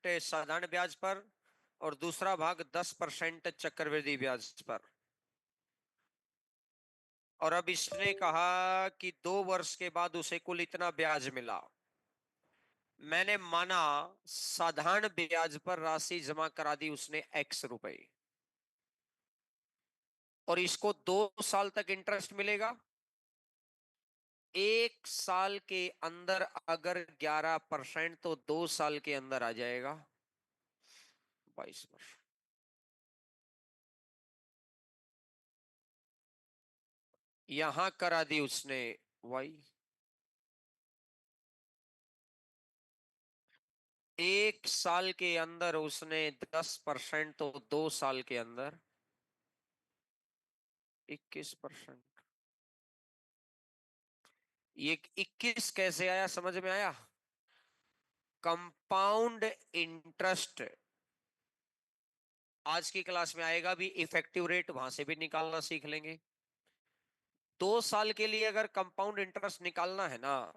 साधारण ब्याज पर और दूसरा भाग 10% चक्रवृद्धि ब्याज पर। और अब इसने कहा कि 2 वर्ष के बाद उसे कुल इतना ब्याज मिला। मैंने माना साधारण ब्याज पर राशि जमा करा दी उसने x रुपए, और इसको 2 साल तक इंटरेस्ट मिलेगा। 1 साल के अंदर अगर 11%, तो 2 साल के अंदर आ जाएगा 22%। यहां करा दी उसने y। 1 साल के अंदर उसने 10%, तो 2 साल के अंदर 21%। ये 21 कैसे आया, समझ में आया? कंपाउंड इंटरेस्ट आज की क्लास में आएगा भी, इफेक्टिव रेट वहां से भी निकालना सीख लेंगे। 2 साल के लिए अगर कंपाउंड इंटरेस्ट निकालना है ना,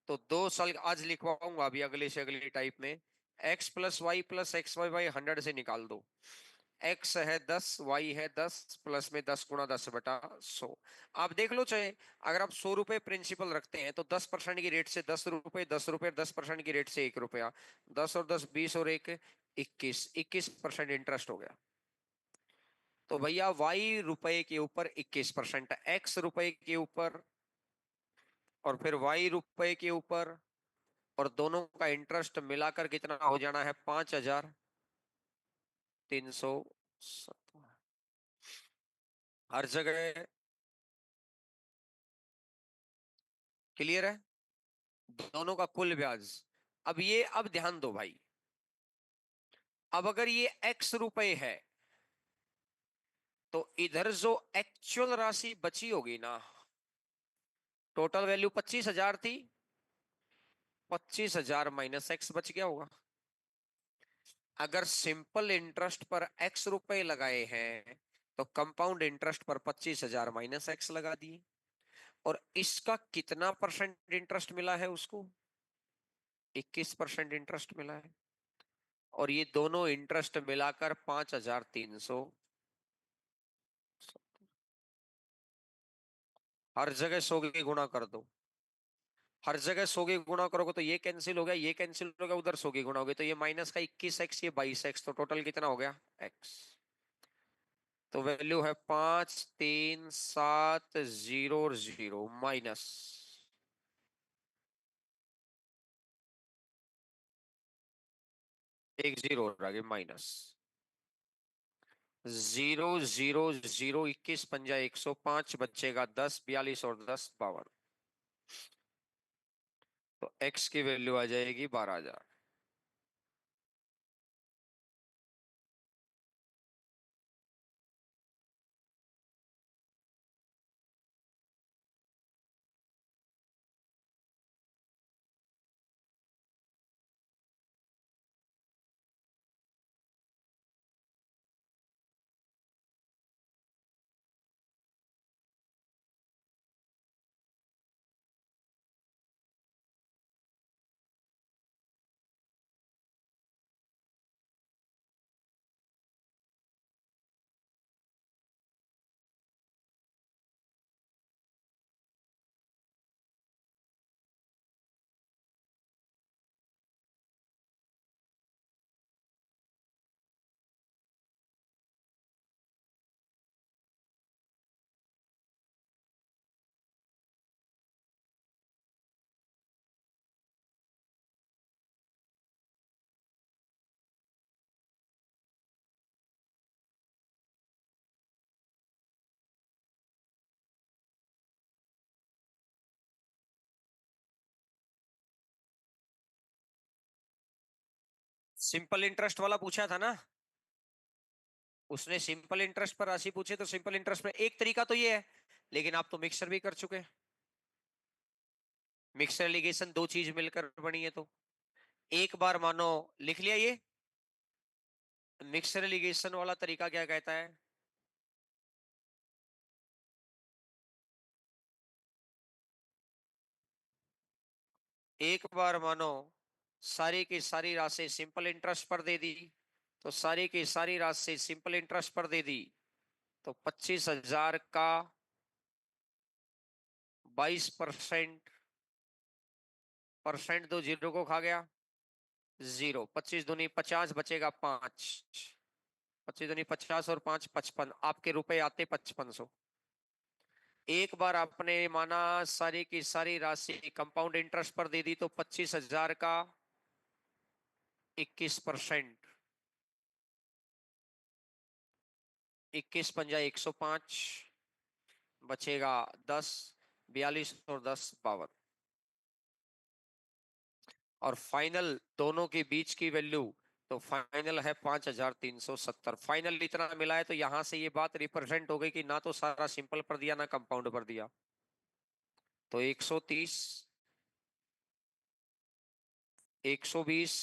तो 2 साल आज लिखवाऊंगा अभी अगले से अगली टाइप में। x+y+x/100 से निकाल दो। x है 10, y है 10, प्लस में 10 × 10/100। आप देख लो, चाहे अगर आप 100 रुपए प्रिंसिपल रखते हैं तो 10% की रेट से 10 रुपए, 10 रुपए, 10% की रेट से 1 रुपया, 10 और 10 20 और 1 21, 21% इंटरेस्ट हो गया। तो भैया y रुपए के ऊपर 21%, x रुपए के ऊपर और फिर y रुपए के ऊपर, और दोनों का इंटरेस्ट मिलाकर कितना हो जाना है? 5370। हर जगह क्लियर है? दोनों का कुल ब्याज। अब ध्यान दो भाई, अब अगर ये x रुपए है, तो इधर जो एक्चुअल राशि बची होगी ना, टोटल वैल्यू 25,000 थी, 25,000 माइनस x बच गया होगा। अगर सिंपल इंटरेस्ट पर x रुपए लगाए हैं, तो कंपाउंड इंटरेस्ट पर 25,000 माइनस x लगा दिए। और इसका कितना परसेंट इंटरेस्ट मिला है उसको? 21% इंटरेस्ट मिला है। और ये दोनों इंटरेस्ट मिलाकर 5,300। हर जगह 100 के गुणा कर दो। हर जगह 100 के गुणा करोगे तो ये कैंसिल हो गया, ये कैंसिल हो गया, उधर 100 के गुणा हो गए, तो ये माइनस का 21x, ये 22x, तो टोटल कितना हो गया x। तो वैल्यू है 53700 माइनस, एक जीरो रह गया माइनस 000, 21 पंजा 105, बचेगा 10, 42 और 10 52। तो x की वैल्यू आ जाएगी 12,000। सिंपल इंटरेस्ट वाला पूछा था ना, उसने सिंपल इंटरेस्ट पर राशि पूछे, तो सिंपल इंटरेस्ट में एक तरीका तो ये है, लेकिन आप तो मिक्सर भी कर चुके हैं। मिक्सर एलिगेशन दो चीज मिलकर बनी है, तो एक बार मानो लिख लिया ये। मिक्सर एलिगेशन वाला तरीका क्या कहता है? एक बार मानो सारी की सारी राशि सिंपल इंटरेस्ट पर दे दी, तो सारी की सारी राशि सिंपल इंटरेस्ट पर दे दी, तो 25,000 का 22%, परसेंट दो जीरो को खा गया, जीरो। 25 दूनी 50, बचेगा 5। 25 दूनी 50 और 5 55, आपके रुपए आते 5500। एक बार आपने माना सारी की सारी राशि कंपाउंड इंटरेस्ट पर दे दी, तो 25,000 का 21%, 21 पंजा 105, बचेगा 10। 42 और 10 52। और फाइनल दोनों के बीच की वैल्यू, तो फाइनल है 5,370। फाइनल इतना मिला है, तो यहां से ये बात रिप्रेजेंट हो गई कि ना तो सारा सिंपल पर दिया ना कंपाउंड पर दिया। तो 130, 120,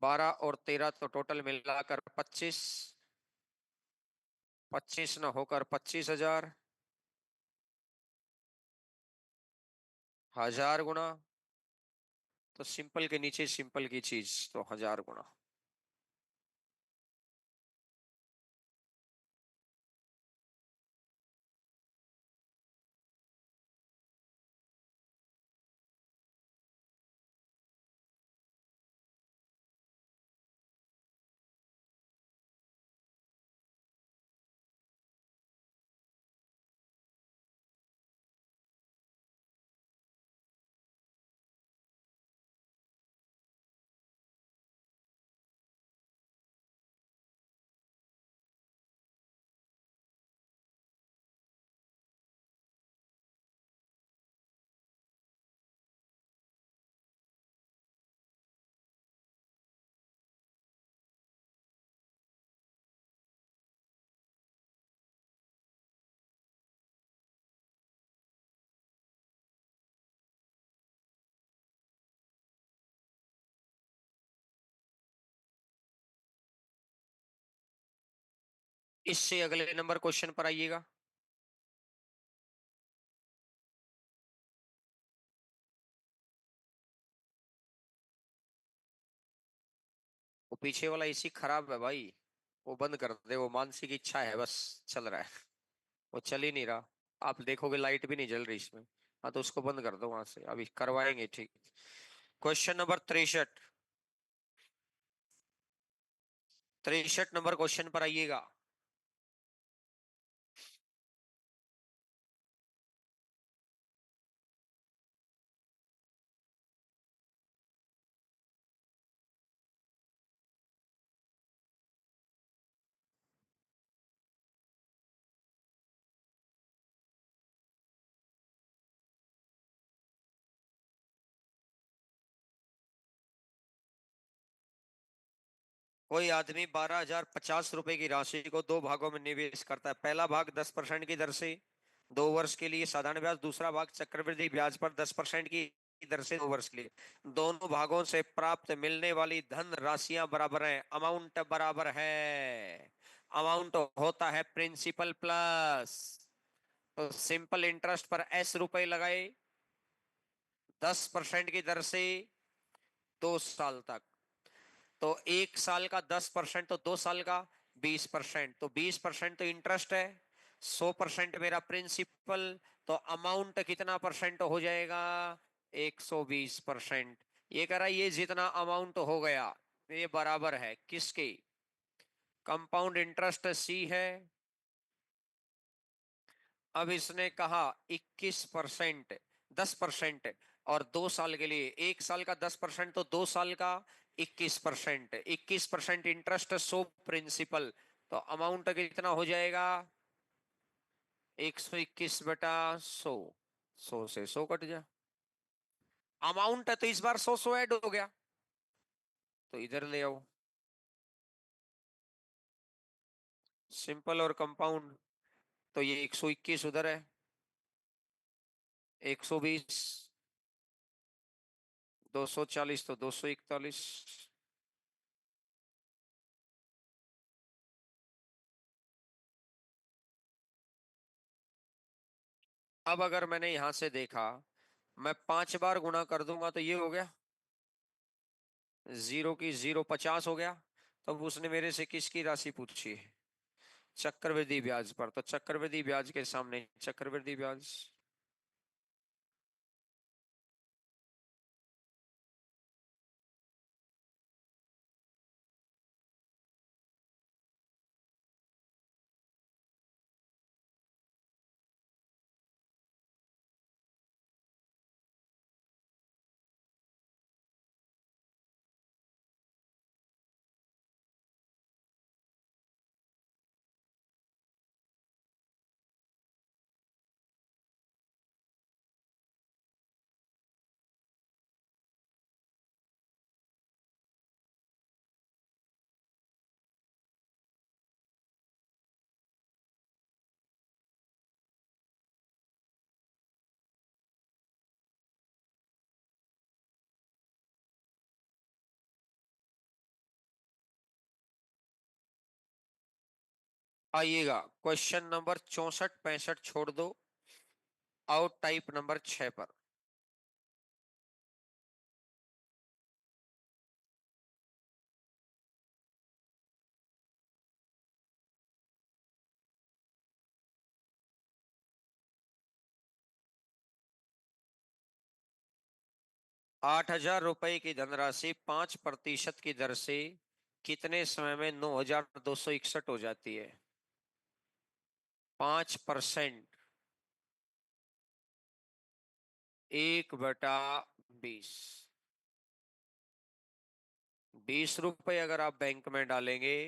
12 और 13, तो टोटल मिलाकर 25। 25 न होकर 25,000, 1000 गुना, तो सिंपल के नीचे सिंपल की चीज, तो 1000 गुना। इससे अगले नंबर क्वेश्चन पर आइएगा। वो पीछे वाला एसी खराब है भाई, वो बंद कर दे, वो मानसिक इच्छा है बस, चल रहा है, वो चल ही नहीं रहा। आप देखोगे लाइट भी नहीं जल रही इसमें। हाँ, तो उसको बंद कर दो वहां से, अभी करवाएंगे ठीक। Question number 63। 63 नंबर क्वेश्चन पर आइएगा। कोई आदमी 12,050 रुपए की राशि को दो भागों में निवेश करता है। पहला भाग 10% की दर से 2 वर्ष के लिए साधारण ब्याज, दूसरा भाग चक्रवृद्धि ब्याज पर 10% की दर से 2 वर्ष के लिए। दोनों भागों से प्राप्त मिलने वाली धन राशियां बराबर हैं, अमाउंट बराबर है। अमाउंट होता है प्रिंसिपल प्लस, तो सिंपल इंटरेस्ट पर एस रुपए लगाए 10% की दर से 2 साल तक। तो 1 साल का 10%, तो 2 साल का 20%, तो 20% तो इंटरेस्ट है, 100% मेरा प्रिंसिपल, तो अमाउंट कितना परसेंट हो जाएगा? 120%। ये कह रहा है ये जितना अमाउंट हो गया, ये बराबर है किसके? कंपाउंड इंटरेस्ट सी है। अब इसने कहा 21%, 10%, और 2 साल के लिए, 1 साल का 10%, तो 2 साल का 21%, 21% इंटरेस्ट 100 प्रिंसिपल, तो अमाउंट कितना हो जाएगा? 121/100। 100 से 100 कट जा, अमाउंट है तो इस बार 100 ऐड हो गया, तो इधर ले आओ। सिंपल और कंपाउंड, तो ये 121 उधर है, 120, 240, तो 241। अब अगर मैंने यहां से देखा, मैं 5 बार गुणा कर दूंगा तो ये हो गया, जीरो की जीरो 50 हो गया। तब उसने मेरे से किसकी राशि पूछी है? चक्रवृद्धि ब्याज पर। तो चक्रवृद्धि ब्याज के सामने चक्रवृद्धि ब्याज। आइएगा, क्वेश्चन नंबर 64 65 छोड़ दो, आओ टाइप नंबर 6 पर। 8,000 रुपए की धनराशि 5% की दर से कितने समय में 9,261 हो जाती है? 5%। 1/20। 20 रुपए अगर आप बैंक में डालेंगे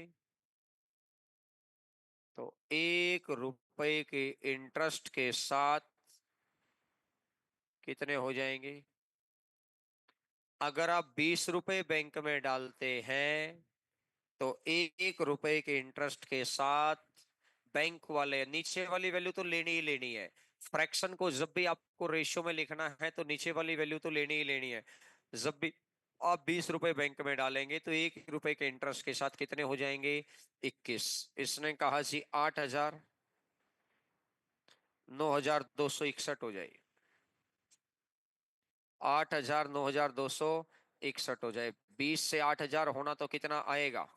तो 1 रुपए के इंटरेस्ट के साथ कितने हो जाएंगे? अगर आप 20 रुपए बैंक में डालते हैं तो 1 रुपए के इंटरेस्ट के साथ बैंक वाले, नीचे वाली वैल्यू तो लेनी ही लेनी है। फ्रैक्शन को जब भी आपको रेशियो में लिखना है तो नीचे वाली वैल्यू तो लेनी ही लेनी है। जब भी आप 20 रुपए बैंक में डालेंगे तो 1 रुपए के इंटरेस्ट के साथ कितने हो जाएंगे? 21। इसने कहा जी 8,000, 9,261 हो जाए। 8,000 9,261 हो जाए। 20 से 8,000 होना तो कितना आएगा?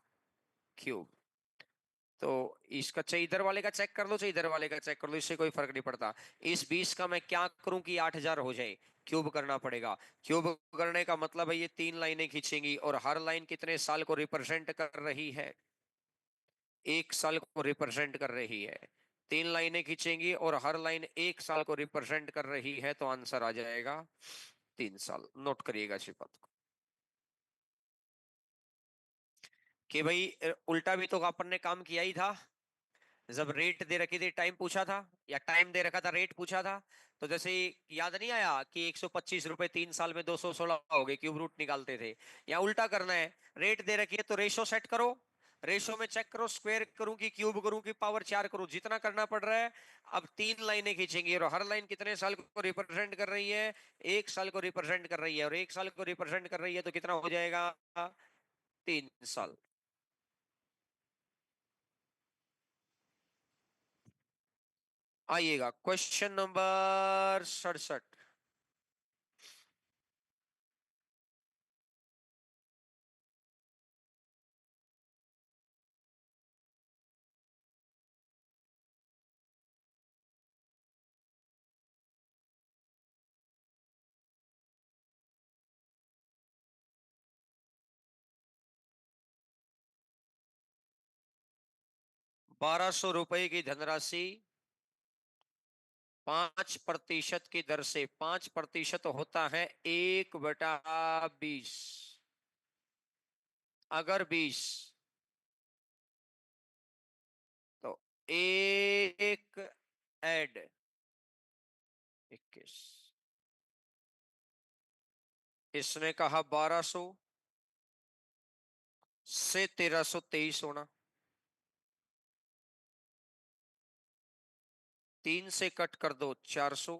क्यूब। तो इसका चाहे इधर वाले का चेक कर लो चाहे इधर वाले का चेक कर लो, इससे कोई फर्क नहीं पड़ता। इस 20 का मैं क्या करूं कि 8,000 हो जाए? क्यूब करना पड़ेगा। क्यूब करने का मतलब है ये 3 लाइनें खींचेंगी और हर लाइन कितने साल को रिप्रेजेंट कर रही है? 1 साल को रिप्रेजेंट कर रही है। 3 लाइनें खींचेंगी और हर लाइन 1 साल को रिप्रेजेंट कर रही है, तो आंसर आ जाएगा 3 साल। नोट करिएगा इसी बात को कि भाई उल्टा भी तो अपन ने काम किया ही था। जब रेट दे रखी थी, टाइम पूछा था, या टाइम दे रखा था रेट पूछा था, तो जैसे याद नहीं आया कि 125 रुपए 3 साल में 216 हो गए, क्यूब रूट निकालते थे। या उल्टा करना है, रेट दे रखी है तो रेशो सेट करो, रेशो में चेक करो स्क्वायर करूं कि क्यूब करूं कि पावर 4 करूं, जितना करना पड़ रहा है। अब 3 लाइनें खींचेंगे और हर लाइन कितने साल को रिप्रेजेंट कर रही है? 1 साल को रिप्रेजेंट कर रही है, और 1 साल को रिप्रेजेंट कर रही है तो कितना हो जाएगा? 3 साल। आइएगा, क्वेश्चन नंबर 67। 1,200 रुपए की धनराशि 5% की दर से, 5% होता है 1/20। अगर 20 तो एक ऐड 21। इसने कहा 1,200 से 1,323 होना। 3 से कट कर दो 400,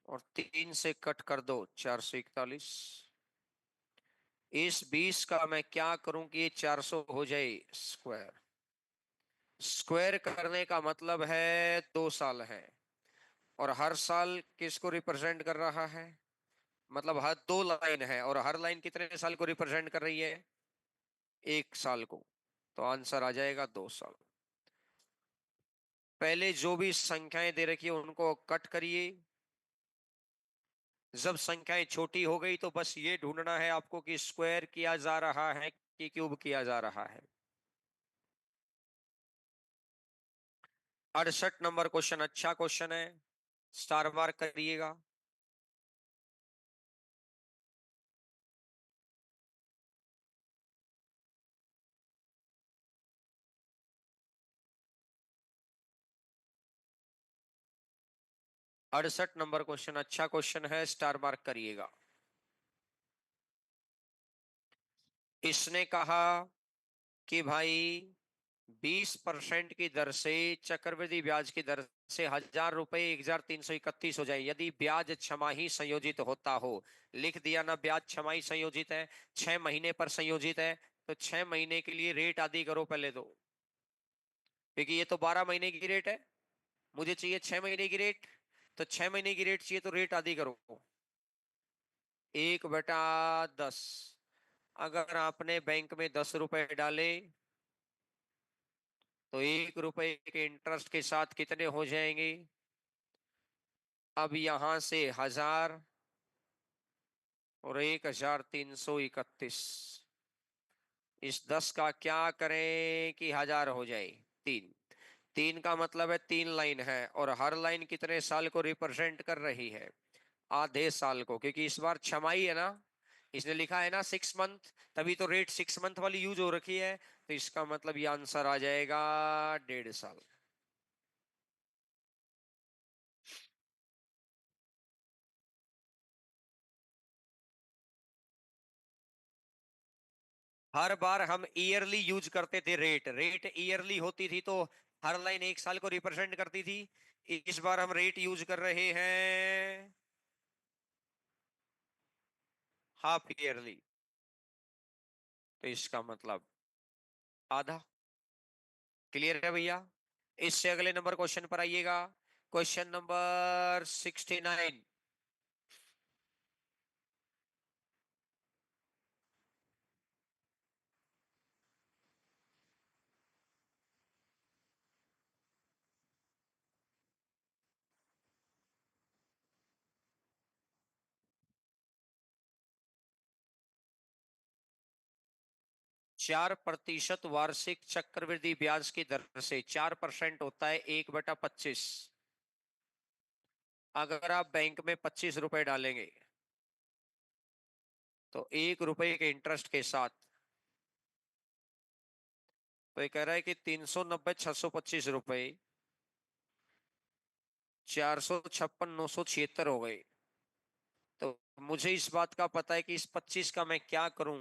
और 3 से कट कर दो 441। इस 20 का मैं क्या करूं कि ये 400 हो जाए स्क्वायर। स्क्वायर करने का मतलब है 2 साल है। और हर साल किसको रिप्रेजेंट कर रहा है? मतलब हर दो लाइन है और हर लाइन कितने साल को रिप्रेजेंट कर रही है? एक साल को। तो आंसर आ जाएगा 2 साल। पहले जो भी संख्याएं दे रखी है उनको कट करिए। जब संख्याएं छोटी हो गई तो बस ये ढूंढना है आपको कि स्क्वायर किया जा रहा है कि क्यूब किया जा रहा है। 68 नंबर क्वेश्चन अच्छा क्वेश्चन है, स्टार मार्क करिएगा। 68 नंबर क्वेश्चन अच्छा क्वेश्चन है, स्टार मार्क करिएगा। इसने कहा कि भाई 20% की दर से चक्रवृद्धि ब्याज की दर से 1,000 रुपए 1,331 हो जाए यदि ब्याज छमाही संयोजित होता हो। लिख दिया ना, ब्याज छमाही संयोजित है, 6 महीने पर संयोजित है। तो 6 महीने के लिए रेट आदि करो पहले तो, क्योंकि ये तो 12 महीने की रेट है, मुझे चाहिए 6 महीने की रेट। तो 6 महीने की रेट चाहिए तो रेट आदि करो। 1/10। अगर आपने बैंक में 10 रुपए डाले तो 1 रुपए के इंटरेस्ट के साथ कितने हो जाएंगे? अब यहां से 1,000 और 1,331। इस 10 का क्या करें कि 1,000 हो जाए? तीन। तीन का मतलब है 3 लाइन है और हर लाइन कितने साल को रिप्रेजेंट कर रही है? आधे साल को, क्योंकि इस बार छमाही है ना, इसने लिखा है ना 6 मंथ, तभी तो रेट 6 मंथ वाली यूज हो रखी है। तो इसका मतलब ये आंसर आ जाएगा 1.5 साल। हर बार हम ईयरली यूज करते थे, रेट रेट ईयरली होती थी तो हर लाइन एक साल को रिप्रेजेंट करती थी। इस बार हम रेट यूज कर रहे हैं हाफ ईयरली। तो इसका मतलब आधा। क्लियर है भैया? इससे अगले नंबर क्वेश्चन पर आइएगा। Question number 69। 4% वार्षिक चक्रवृद्धि ब्याज की दर से 4% होता है 1/25। अगर आप बैंक में 25 रुपए डालेंगे तो 1 रुपए के इंटरेस्ट के साथ, तो ये कह रहा है कि 390 625 रुपए, 456 976 हो गए। तो मुझे इस बात का पता है कि इस 25 का मैं क्या करूं।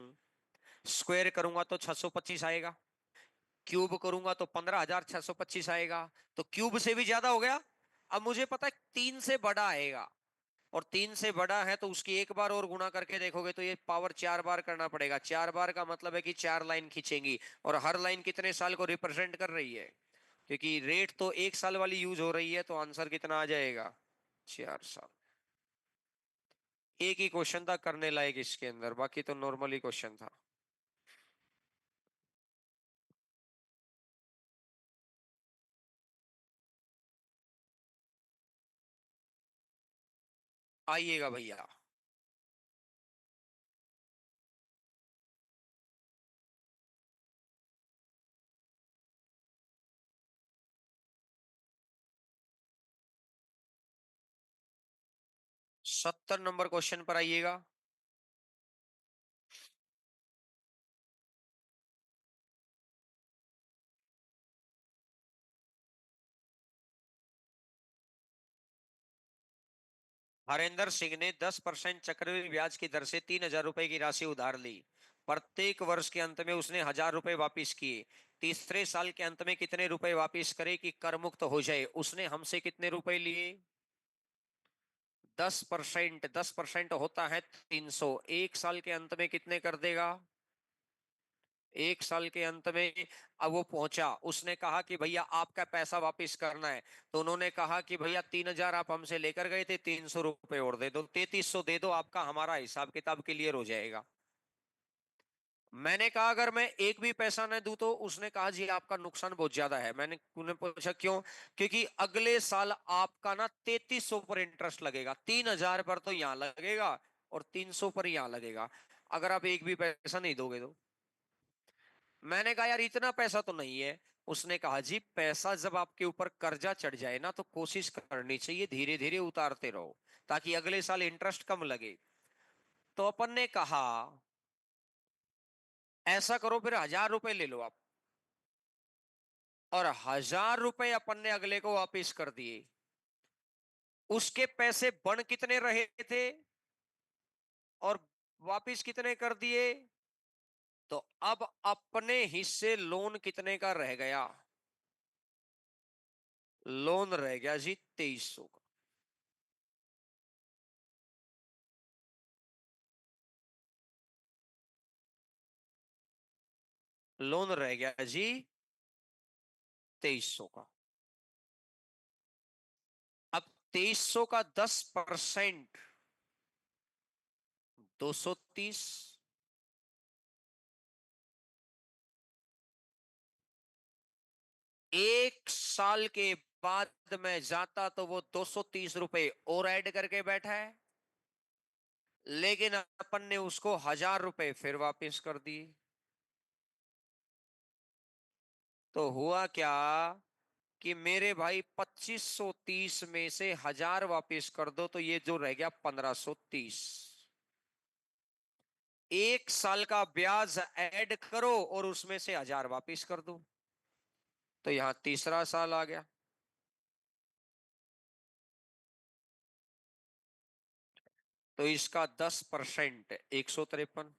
स्क्वायर करूंगा तो 625 आएगा, क्यूब करूंगा तो 15,625 आएगा। तो क्यूब से भी ज्यादा हो गया। अब मुझे पता है 3 से बड़ा आएगा, और 3 से बड़ा है तो उसकी एक बार और गुणा करके देखोगे तो ये पावर 4 बार करना पड़ेगा। 4 बार का मतलब है कि 4 लाइन खींचेंगी, और हर लाइन कितने साल को रिप्रेजेंट कर रही है? क्योंकि रेट तो एक साल वाली यूज हो रही है, तो आंसर कितना आ जाएगा? 4 साल। एक ही क्वेश्चन था करने लायक इसके अंदर, बाकी तो नॉर्मली क्वेश्चन था। आइएगा भैया। 70 नंबर क्वेश्चन पर आइएगा। हरेंद्र सिंह ने 10% चक्रवृद्धि ब्याज की दर से 3,000 रुपए की राशि उधार ली। प्रत्येक वर्ष के अंत में उसने 1,000 रुपए वापिस किए। तीसरे साल के अंत में कितने रुपए वापिस करे कि कर मुक्त हो जाए? उसने हमसे कितने रुपए लिए? 10%। 10% होता है 300। एक साल के अंत में कितने कर देगा? एक साल के अंत में अब वो पहुंचा, उसने कहा कि भैया आपका पैसा वापस करना है। तो उन्होंने कहा कि भैया 3,000 आप हमसे लेकर गए थे, 300 रुपये और दे दो, 3300 दे दो, आपका हमारा हिसाब किताब क्लियर हो जाएगा। मैंने कहा अगर मैं एक भी पैसा न दूं तो? उसने कहा जी आपका नुकसान बहुत ज्यादा है। मैंने उन्हें पूछा क्यों? क्योंकि अगले साल आपका ना 3300 पर इंटरेस्ट लगेगा, 3,000 पर तो यहां लगेगा और 300 पर यहां लगेगा, अगर आप एक भी पैसा नहीं दोगे तो। मैंने कहा यार इतना पैसा तो नहीं है। उसने कहा जी पैसा जब आपके ऊपर कर्जा चढ़ जाए ना तो कोशिश करनी चाहिए धीरे धीरे उतारते रहो, ताकि अगले साल इंटरेस्ट कम लगे। तो अपन ने कहा ऐसा करो फिर 1,000 रुपए ले लो आप। और 1,000 रुपए अपन ने अगले को वापस कर दिए। उसके पैसे बन कितने रहे थे और वापस कितने कर दिए? तो अब अपने हिस्से लोन कितने का रह गया? लोन रह गया जी 2,300 का। लोन रह गया जी 2,300 का। अब 2,300 का 10%, 230। एक साल के बाद में जाता तो वो 230 रुपए और ऐड करके बैठा है, लेकिन अपन ने उसको 1,000 रुपए फिर वापस कर दिए। तो हुआ क्या कि मेरे भाई 2,530 में से 1,000 वापस कर दो तो ये जो रह गया 1,530। एक साल का ब्याज ऐड करो और उसमें से 1,000 वापस कर दो, तो यहां तीसरा साल आ गया। तो इसका 10% 153।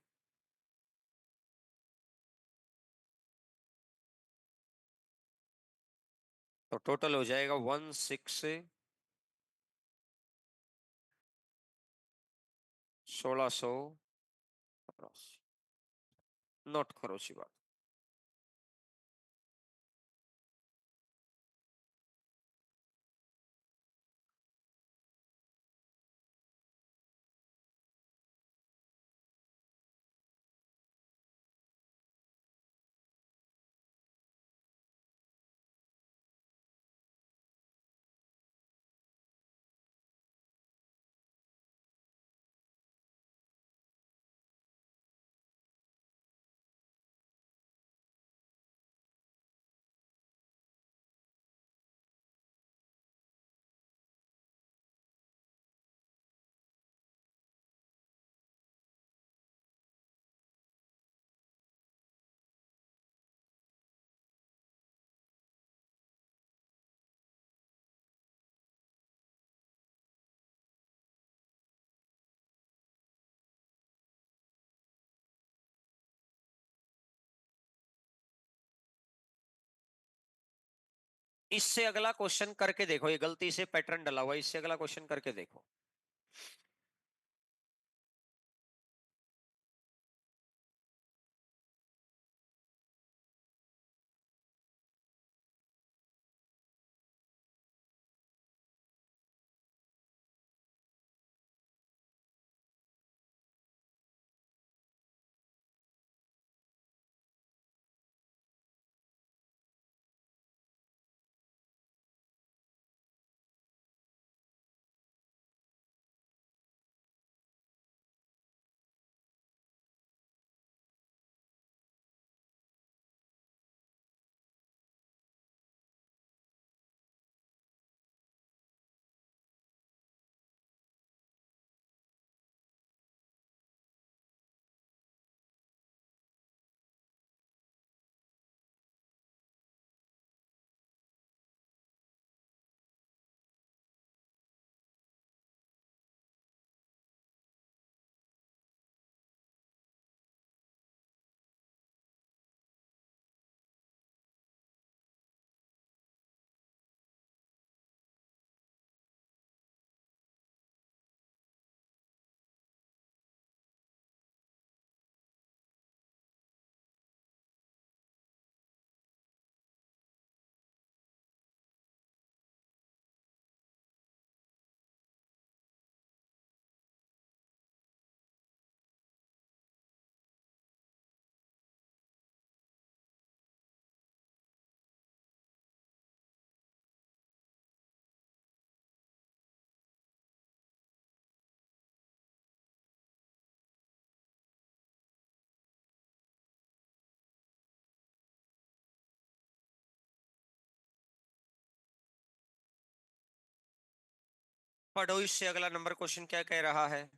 तो टोटल हो जाएगा 16,000। नोट करो सी बात। इससे अगला क्वेश्चन करके देखो, ये गलती से पैटर्न डला हुआ है, इससे अगला क्वेश्चन करके देखो। पढ़ो इससे अगला नंबर क्वेश्चन क्या कह रहा है।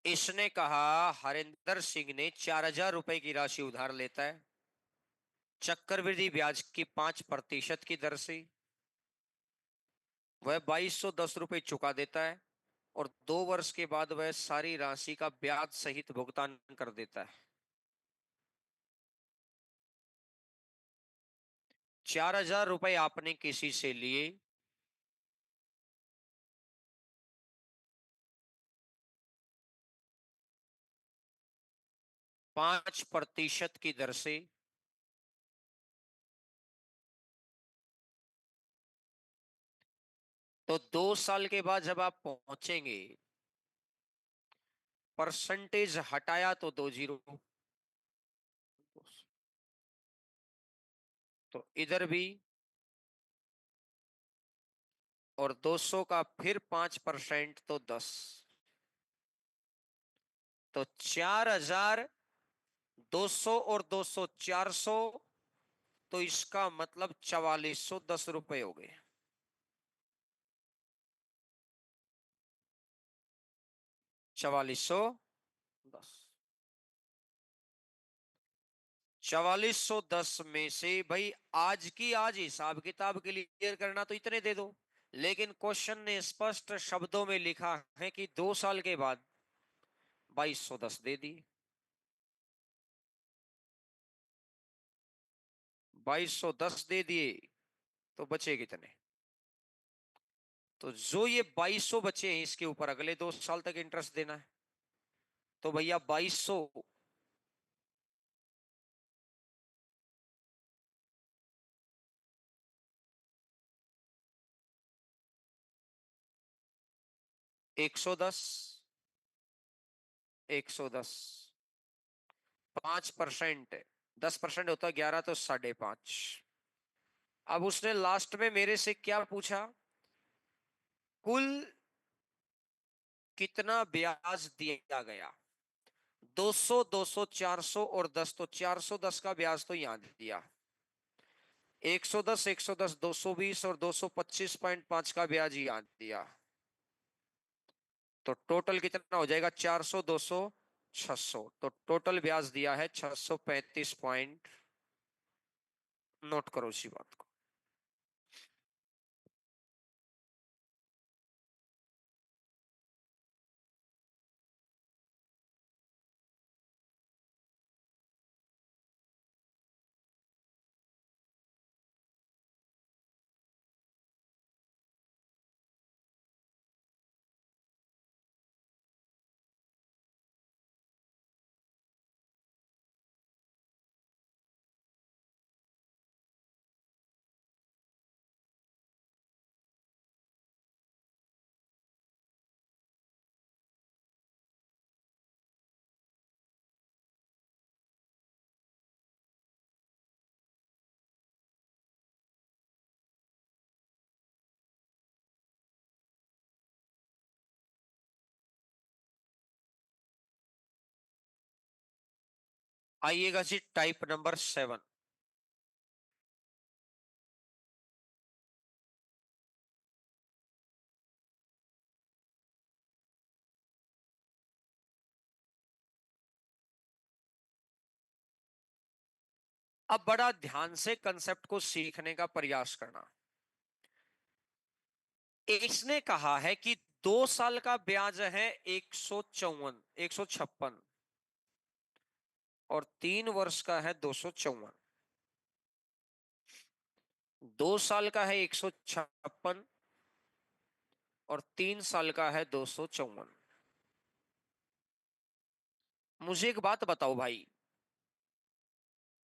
इसने कहा हरिंदर सिंह ने 4,000 रुपए की राशि उधार लेता है चक्रवृद्धि ब्याज की 5% की दर से। वह 2,210 रुपए चुका देता है और 2 वर्ष के बाद वह सारी राशि का ब्याज सहित भुगतान कर देता है। 4,000 रुपए आपने किसी से लिए, 5% की दर से। तो 2 साल के बाद जब आप पहुंचेंगे, परसेंटेज हटाया तो 2 जीरो, तो इधर भी, और 200 का फिर 5% तो 10। तो 4,200 और 200, 400। तो इसका मतलब 4,410 रुपए हो गए। 4,410। 4,410 में से भाई आज की आज हिसाब किताब क्लियर करना तो इतने दे दो, लेकिन क्वेश्चन ने स्पष्ट शब्दों में लिखा है कि 2 साल के बाद 2,210 दे दी। 2,210 दे दिए तो बचे कितने? तो जो ये 2,200 बचे हैं इसके ऊपर अगले 2 साल तक इंटरेस्ट देना है। तो भैया 2,200, 110, 110, 5%, 10% होता है 11, तो 5.5। अब उसने लास्ट में मेरे से क्या पूछा? कुल कितना ब्याज दिया गया? 200, 200, 400 और 10, तो 410 का ब्याज तो यहां दिया। 110, 110, 220 और 225.5 का ब्याज यहां दिया। तो टोटल कितना हो जाएगा? 400, 200, 600। तो टोटल ब्याज दिया है 635 पॉइंट। नोट करो इसी बात को। आइएगा जी टाइप नंबर 7। अब बड़ा ध्यान से कंसेप्ट को सीखने का प्रयास करना। इसने कहा है कि 2 साल का ब्याज है 154, 156, और 3 वर्ष का है 254। 2 साल का है 156 और 3 साल का है 254। मुझे एक बात बताओ भाई,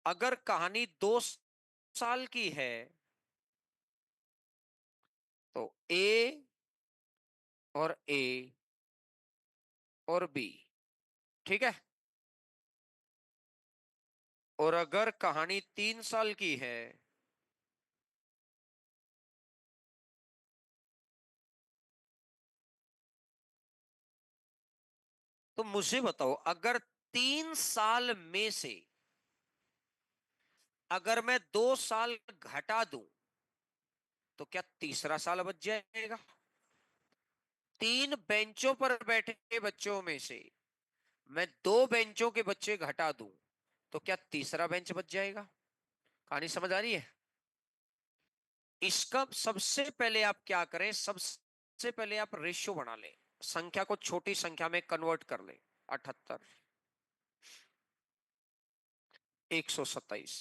अगर कहानी 2 साल की है तो ए और ए और बी, ठीक है, और अगर कहानी 3 साल की है तो मुझे बताओ, अगर 3 साल में से अगर मैं 2 साल घटा दूं तो क्या तीसरा साल बच जाएगा? 3 बेंचों पर बैठे बच्चों में से मैं 2 बेंचों के बच्चे घटा दूं तो क्या तीसरा बेंच बच जाएगा? कहानी समझ आ रही है? इसका सबसे पहले आप क्या करें, सबसे पहले आप रेशियो बना लें, संख्या को छोटी संख्या में कन्वर्ट कर लें। 78, 127।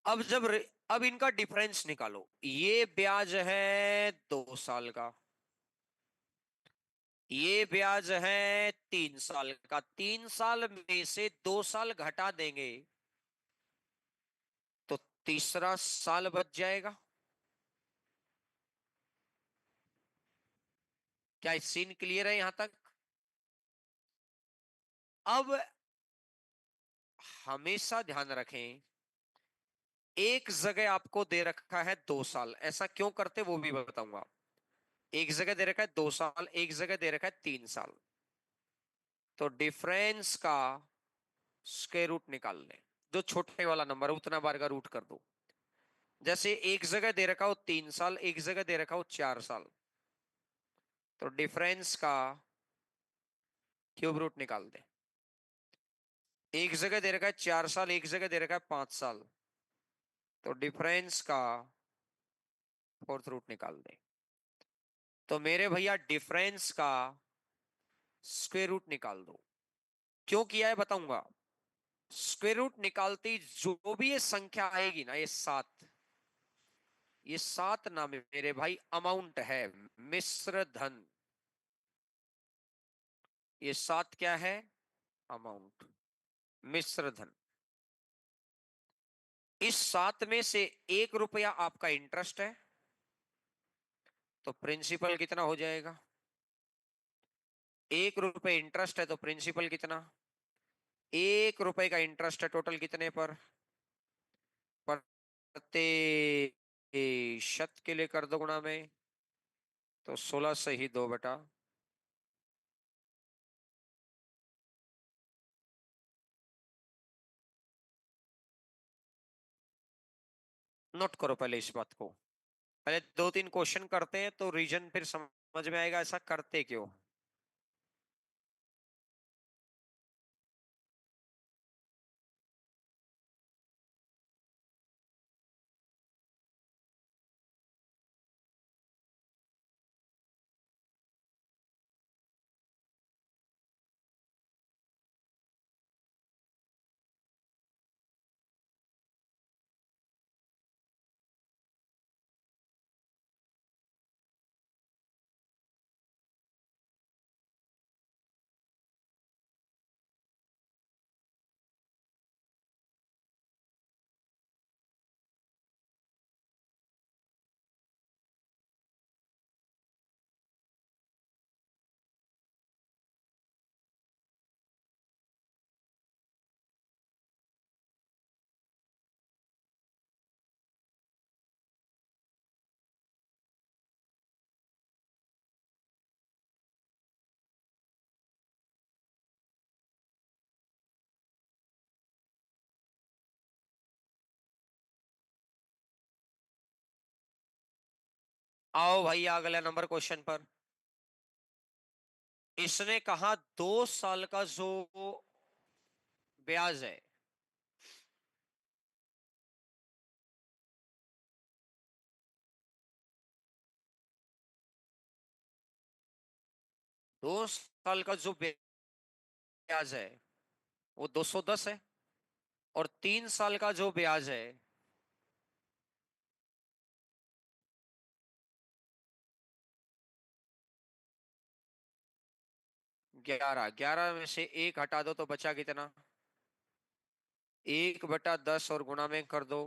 अब इनका डिफरेंस निकालो। ये ब्याज है 2 साल का, ये ब्याज है 3 साल का। 3 साल में से 2 साल घटा देंगे तो तीसरा साल बच जाएगा। क्या सीन क्लियर है यहां तक? अब हमेशा ध्यान रखें, एक जगह आपको दे रखा है 2 साल, ऐसा क्यों करते वो भी बताऊंगा। एक जगह दे रखा है 2 साल, एक जगह दे रखा है 3 साल, तो डिफरेंस का स्क्वायर रूट निकाल लें। जो छोटे वाला नंबर है उतना बार का रूट कर दो। जैसे एक जगह दे रखा हो 3 साल, एक जगह दे रखा हो 4 साल, तो डिफरेंस का क्यूब रूट निकाल दे। एक जगह दे रखा है 4 साल, एक जगह दे रखा है 5 साल, तो डिफरेंस का फोर्थ रूट निकाल दे। तो मेरे भैया डिफरेंस का स्क्वायर रूट निकाल दो। क्यों किया है बताऊंगा। स्क्वायर रूट निकालते ही जो भी ये संख्या आएगी ना, ये सात ना मेरे भाई अमाउंट है, मिश्र धन। ये सात क्या है? अमाउंट, मिश्र धन। इस सात में से 1 रुपया आपका इंटरेस्ट है, तो प्रिंसिपल कितना हो जाएगा? 1 रुपए इंटरेस्ट है तो प्रिंसिपल कितना? 1 रुपए का इंटरेस्ट है टोटल कितने पर? प्रतिशत के लिए कर दो गुणा में, तो 16 से ही 2 बटा। नोट करो पहले इस बात को। पहले 2-3 क्वेश्चन करते हैं तो रीजन फिर समझ में आएगा ऐसा करते क्यों। आओ भाई अगले नंबर क्वेश्चन पर। इसने कहा 2 साल का जो ब्याज है, 2 साल का जो ब्याज है वो 210 है, और 3 साल का जो ब्याज है 11। 11 में से एक हटा दो तो बचा कितना? 1/10 और गुणा में कर दो।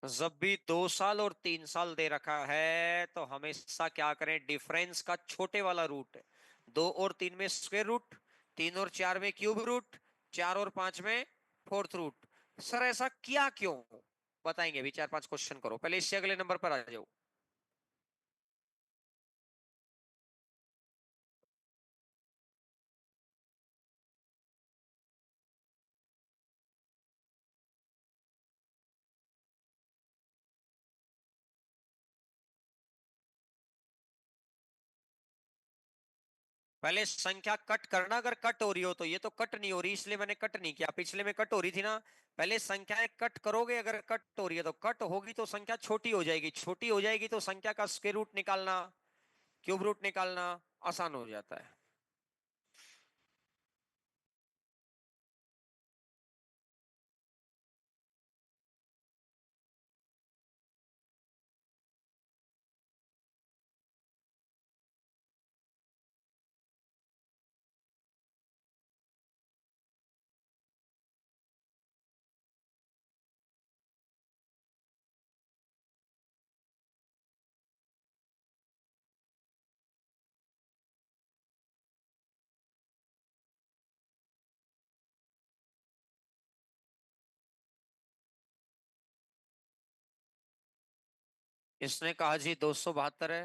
जब भी 2 साल और 3 साल दे रखा है तो हमेशा क्या करें, डिफरेंस का छोटे वाला रूट, 2 और 3 में स्क्वेयर रूट, 3 और 4 में क्यूब रूट, 4 और 5 में फोर्थ रूट। सर ऐसा किया क्यों, बताएंगे अभी। 4-5 क्वेश्चन करो, पहले इससे अगले नंबर पर आ जाओ। पहले संख्या कट करना, अगर कट हो रही हो तो, ये तो कट नहीं हो रही इसलिए मैंने कट नहीं किया, पिछले में कट हो रही थी ना। पहले संख्याएं कट करोगे, अगर कट हो रही है तो, कट होगी तो संख्या छोटी हो जाएगी, छोटी हो जाएगी तो संख्या का स्क्वायर रूट निकालना, क्यूब रूट निकालना आसान हो जाता है। इसने कहा जी 272 है।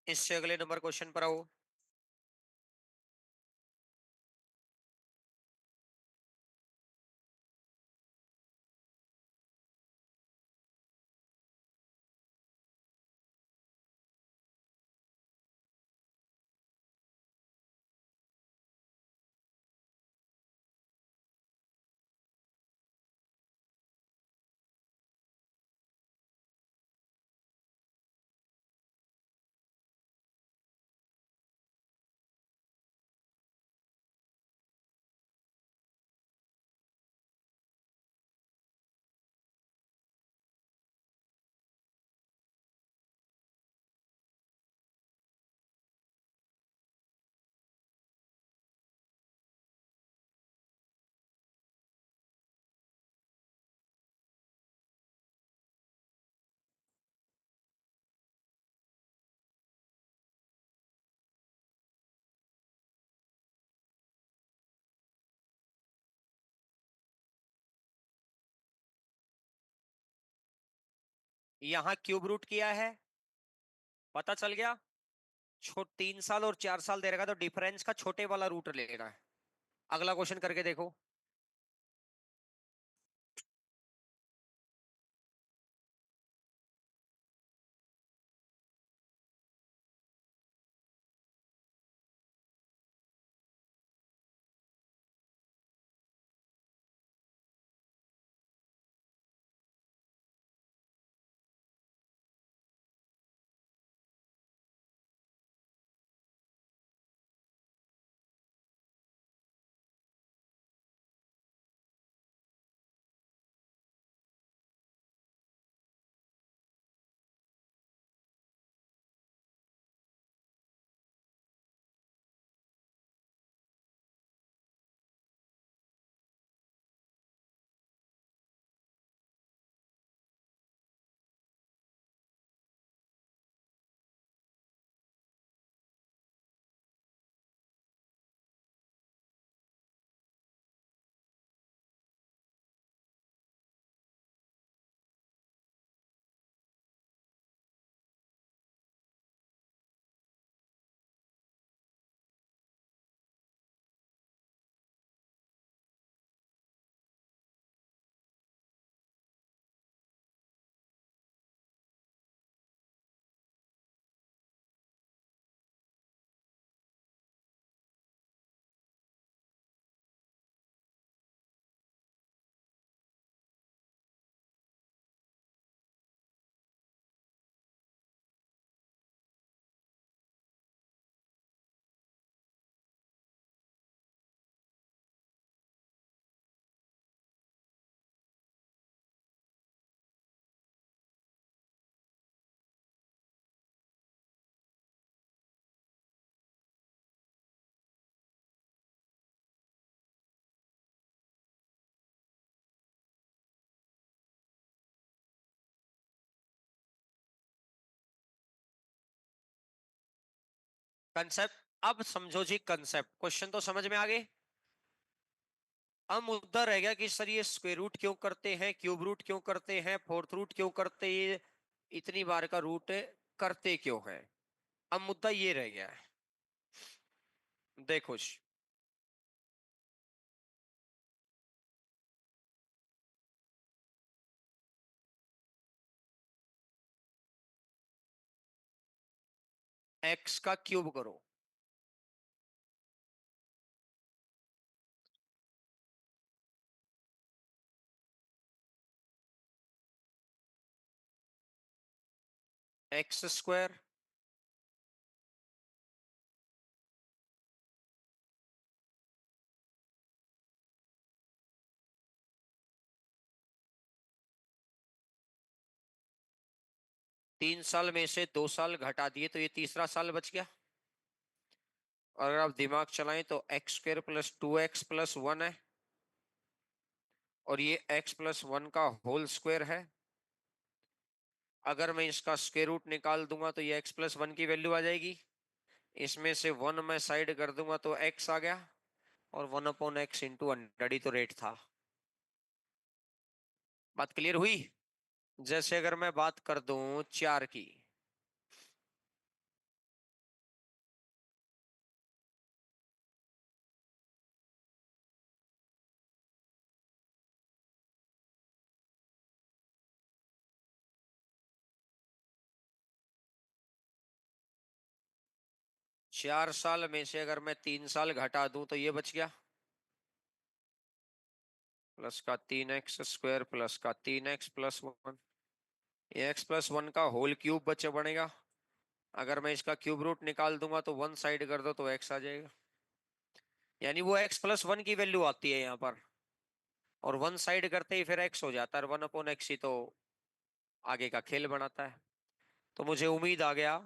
इससे अगले नंबर क्वेश्चन पर आओ। यहां क्यूब रूट किया है, पता चल गया। 3 साल और 4 साल दे रखा तो डिफरेंस का छोटे वाला रूट लेना है। अगला क्वेश्चन करके देखो। कंसेप्ट। अब समझो जी कंसेप्ट, क्वेश्चन तो समझ में आ गए। अब मुद्दा रह गया कि सर ये स्क्वायर रूट क्यों करते हैं, क्यूब रूट क्यों करते हैं, फोर्थ रूट क्यों करते हैं, ये इतनी बार का रूट करते क्यों हैं। अब मुद्दा ये रह गया है। देखो जी, एक्स का क्यूब करो। एक्स स्क्वायर 3 साल में से 2 साल घटा दिए तो ये तीसरा साल बच गया। और अगर आप दिमाग चलाएं तो एक्स स्क्वायर प्लस 2x+1 है, और ये x+1 का होल स्क्वायर है। अगर मैं इसका स्क्वायर रूट निकाल दूंगा तो ये x+1 की वैल्यू आ जाएगी। इसमें से 1 मैं साइड कर दूंगा तो x आ गया। और 1/x इंटू 100 ही तो रेट था। बात क्लियर हुई। जैसे अगर मैं बात कर दूं 4 की, 4 साल में से अगर मैं 3 साल घटा दूं तो ये बच गया, प्लस का 3x² प्लस का 3x+1। ये x+1 का होल क्यूब बचे बनेगा। अगर मैं इसका क्यूब रूट निकाल दूंगा तो 1 साइड कर दो तो x आ जाएगा। यानी वो x+1 की वैल्यू आती है यहाँ पर, और 1 साइड करते ही फिर x हो जाता है। 1/x ही तो आगे का खेल बनाता है। तो मुझे उम्मीद आ गया।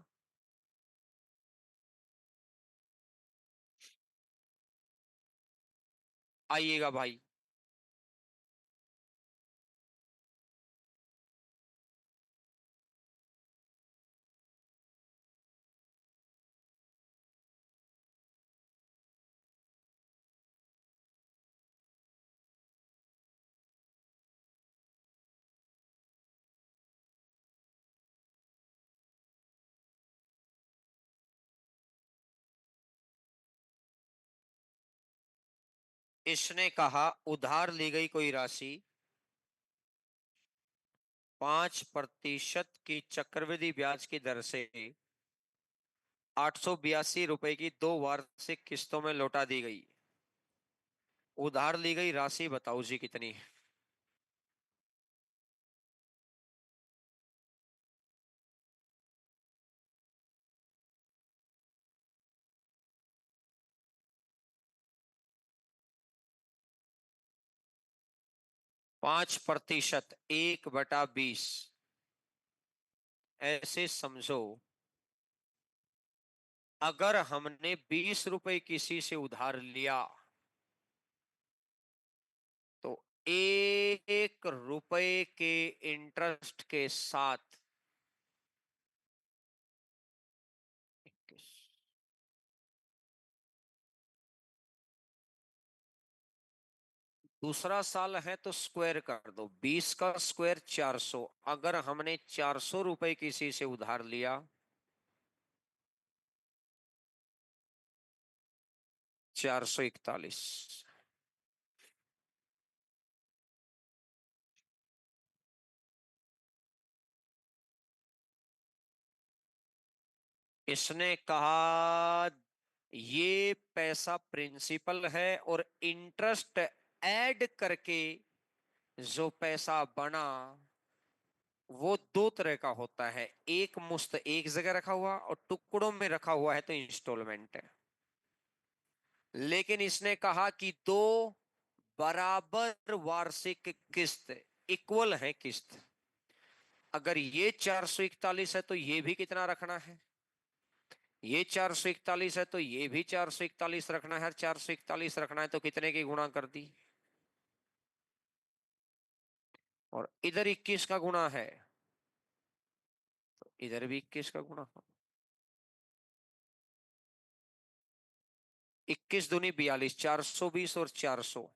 आइएगा भाई। इसने कहा उधार ली गई कोई राशि 5% की चक्रवृद्धि ब्याज की दर से 882 रुपए की 2 वार्षिक किस्तों में लौटा दी गई। उधार ली गई राशि बताओ जी कितनी है। 5%, 1/20। ऐसे समझो, अगर हमने 20 रुपए किसी से उधार लिया तो 1 रुपए के इंटरेस्ट के साथ 21। दूसरा साल है तो स्क्वायर कर दो, 20 का स्क्वायर 400। अगर हमने 400 रुपए किसी से उधार लिया, 441। इसने कहा ये पैसा प्रिंसिपल है, और इंटरेस्ट ऐड करके जो पैसा बना वो 2 तरह का होता है। एक मुश्त एक जगह रखा हुआ, और टुकड़ों में रखा हुआ है तो इंस्टॉलमेंट है। लेकिन इसने कहा कि दो बराबर वार्षिक किस्त इक्वल है किस्त। अगर ये 441 है तो ये भी कितना रखना है, ये 441 है तो ये भी 441 रखना है। 441 रखना है तो कितने की गुणा कर दी, और इधर 21 का गुणा है तो इधर भी 21 का गुणा। 21 दूनी 42, 420 और 400।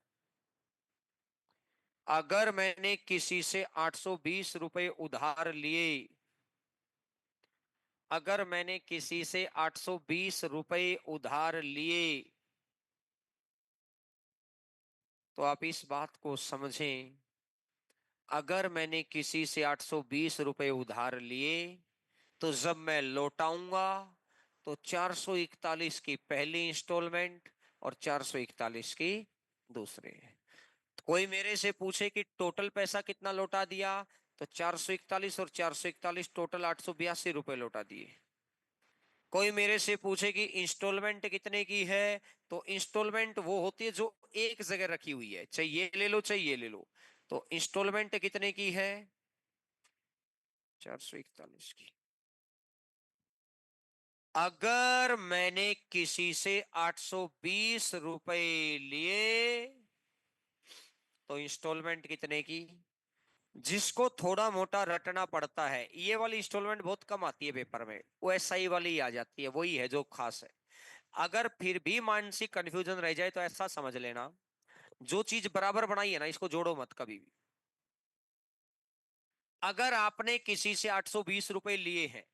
अगर मैंने किसी से 820 रुपए उधार लिए, अगर मैंने किसी से 820 रुपए उधार लिए, तो आप इस बात को समझें। अगर मैंने किसी से 820 रुपए उधार लिए, तो जब मैं लौटाऊंगा तो 441 की पहली इंस्टॉलमेंट और 441 की दूसरी। कोई मेरे से पूछे कि टोटल पैसा कितना लौटा दिया, तो 441 और 441 टोटल 882 रुपए लौटा दिए। कोई मेरे से पूछे कि इंस्टॉलमेंट कितने की है, तो इंस्टॉलमेंट वो होती है जो एक जगह रखी हुई है, चाहे ये ले लो चाहे ये ले लो। तो इंस्टॉलमेंट कितने की है, 441 की। अगर मैंने किसी से 820 रुपए लिए, तो इंस्टॉलमेंट कितने की। जिसको थोड़ा मोटा रटना पड़ता है, ये वाली इंस्टॉलमेंट बहुत कम आती है पेपर में, वो एसआई वाली ही आ जाती है, वही है जो खास है। अगर फिर भी मानसिक कंफ्यूजन रह जाए तो ऐसा समझ लेना, जो चीज बराबर बनाई है ना, इसको जोड़ो मत कभी भी। अगर आपने किसी से 820 रुपए लिए हैं,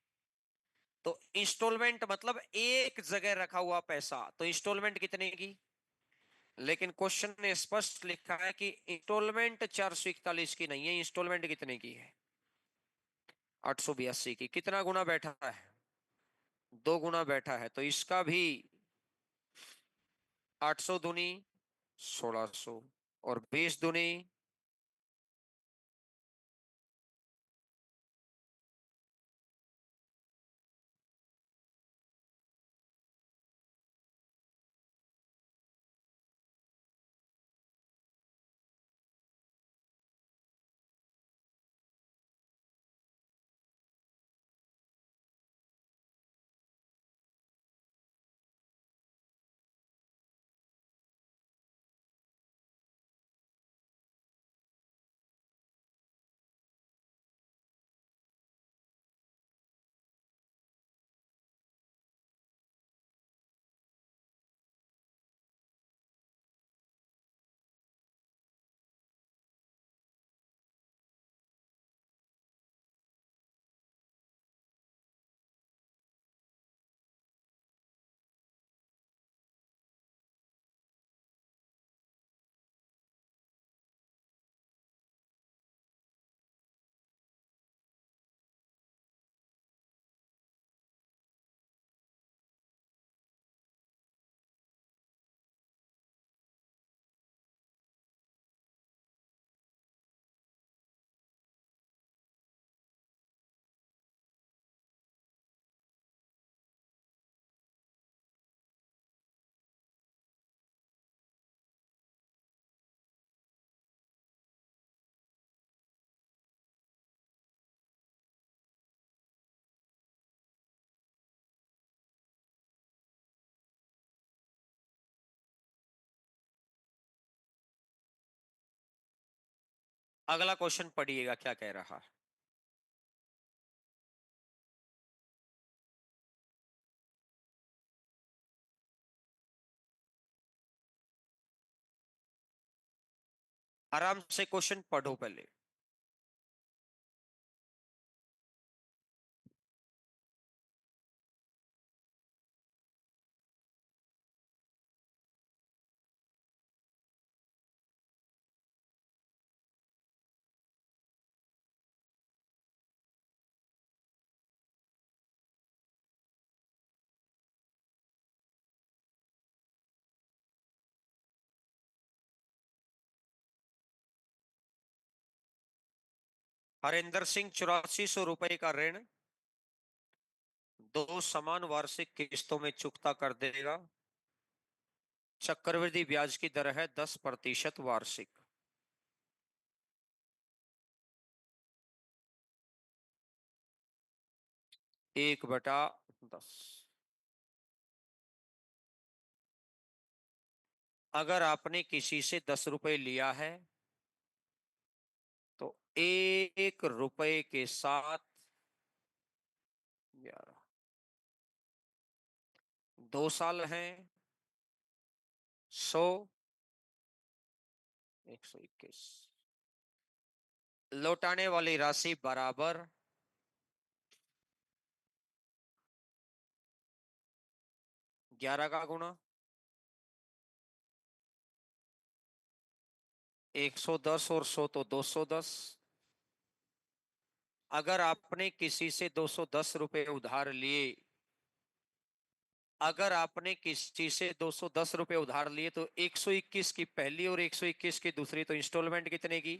तो इंस्टॉलमेंट मतलब एक जगह रखा हुआ पैसा, तो इंस्टॉलमेंट कितने की। लेकिन क्वेश्चन ने स्पष्ट लिखा है कि इंस्टॉलमेंट 441 की नहीं है, इंस्टॉलमेंट कितने की है, 882 की। कितना गुना बैठा है, 2 गुना बैठा है, तो इसका भी 800 दूनी 1600 और 20 दूनी। अगला क्वेश्चन पढ़िएगा क्या कह रहा है। आराम से क्वेश्चन पढ़ो पहले। हरेंद्र सिंह 8400 रुपए का ऋण 2 समान वार्षिक किस्तों में चुकता कर देगा। चक्रवृद्धि ब्याज की दर है 10% वार्षिक। 1/10। अगर आपने किसी से 10 रुपए लिया है, तो 1 रुपए के साथ 11, 2 साल हैं, 100, 121। लौटाने वाली राशि बराबर 11 का गुणा 110, और 100 तो 210। अगर आपने किसी से 210 रुपए उधार लिए, अगर आपने किसी से 210 रुपए उधार लिए, तो 121 की पहली और 121 की दूसरी, तो इंस्टॉलमेंट कितने की?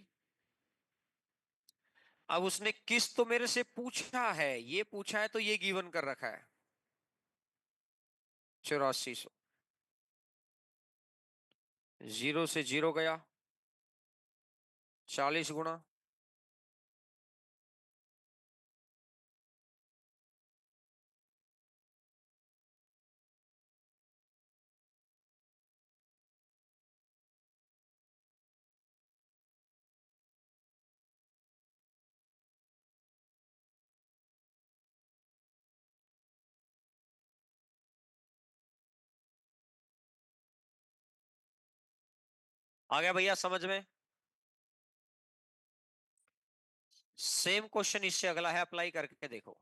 अब उसने किस्त तो मेरे से पूछा है, ये पूछा है तो ये गिवन कर रखा है 8400। जीरो से जीरो गया, 40 गुना। आ गया भैया समझ में? सेम क्वेश्चन इससे अगला है, अप्लाई करके देखो।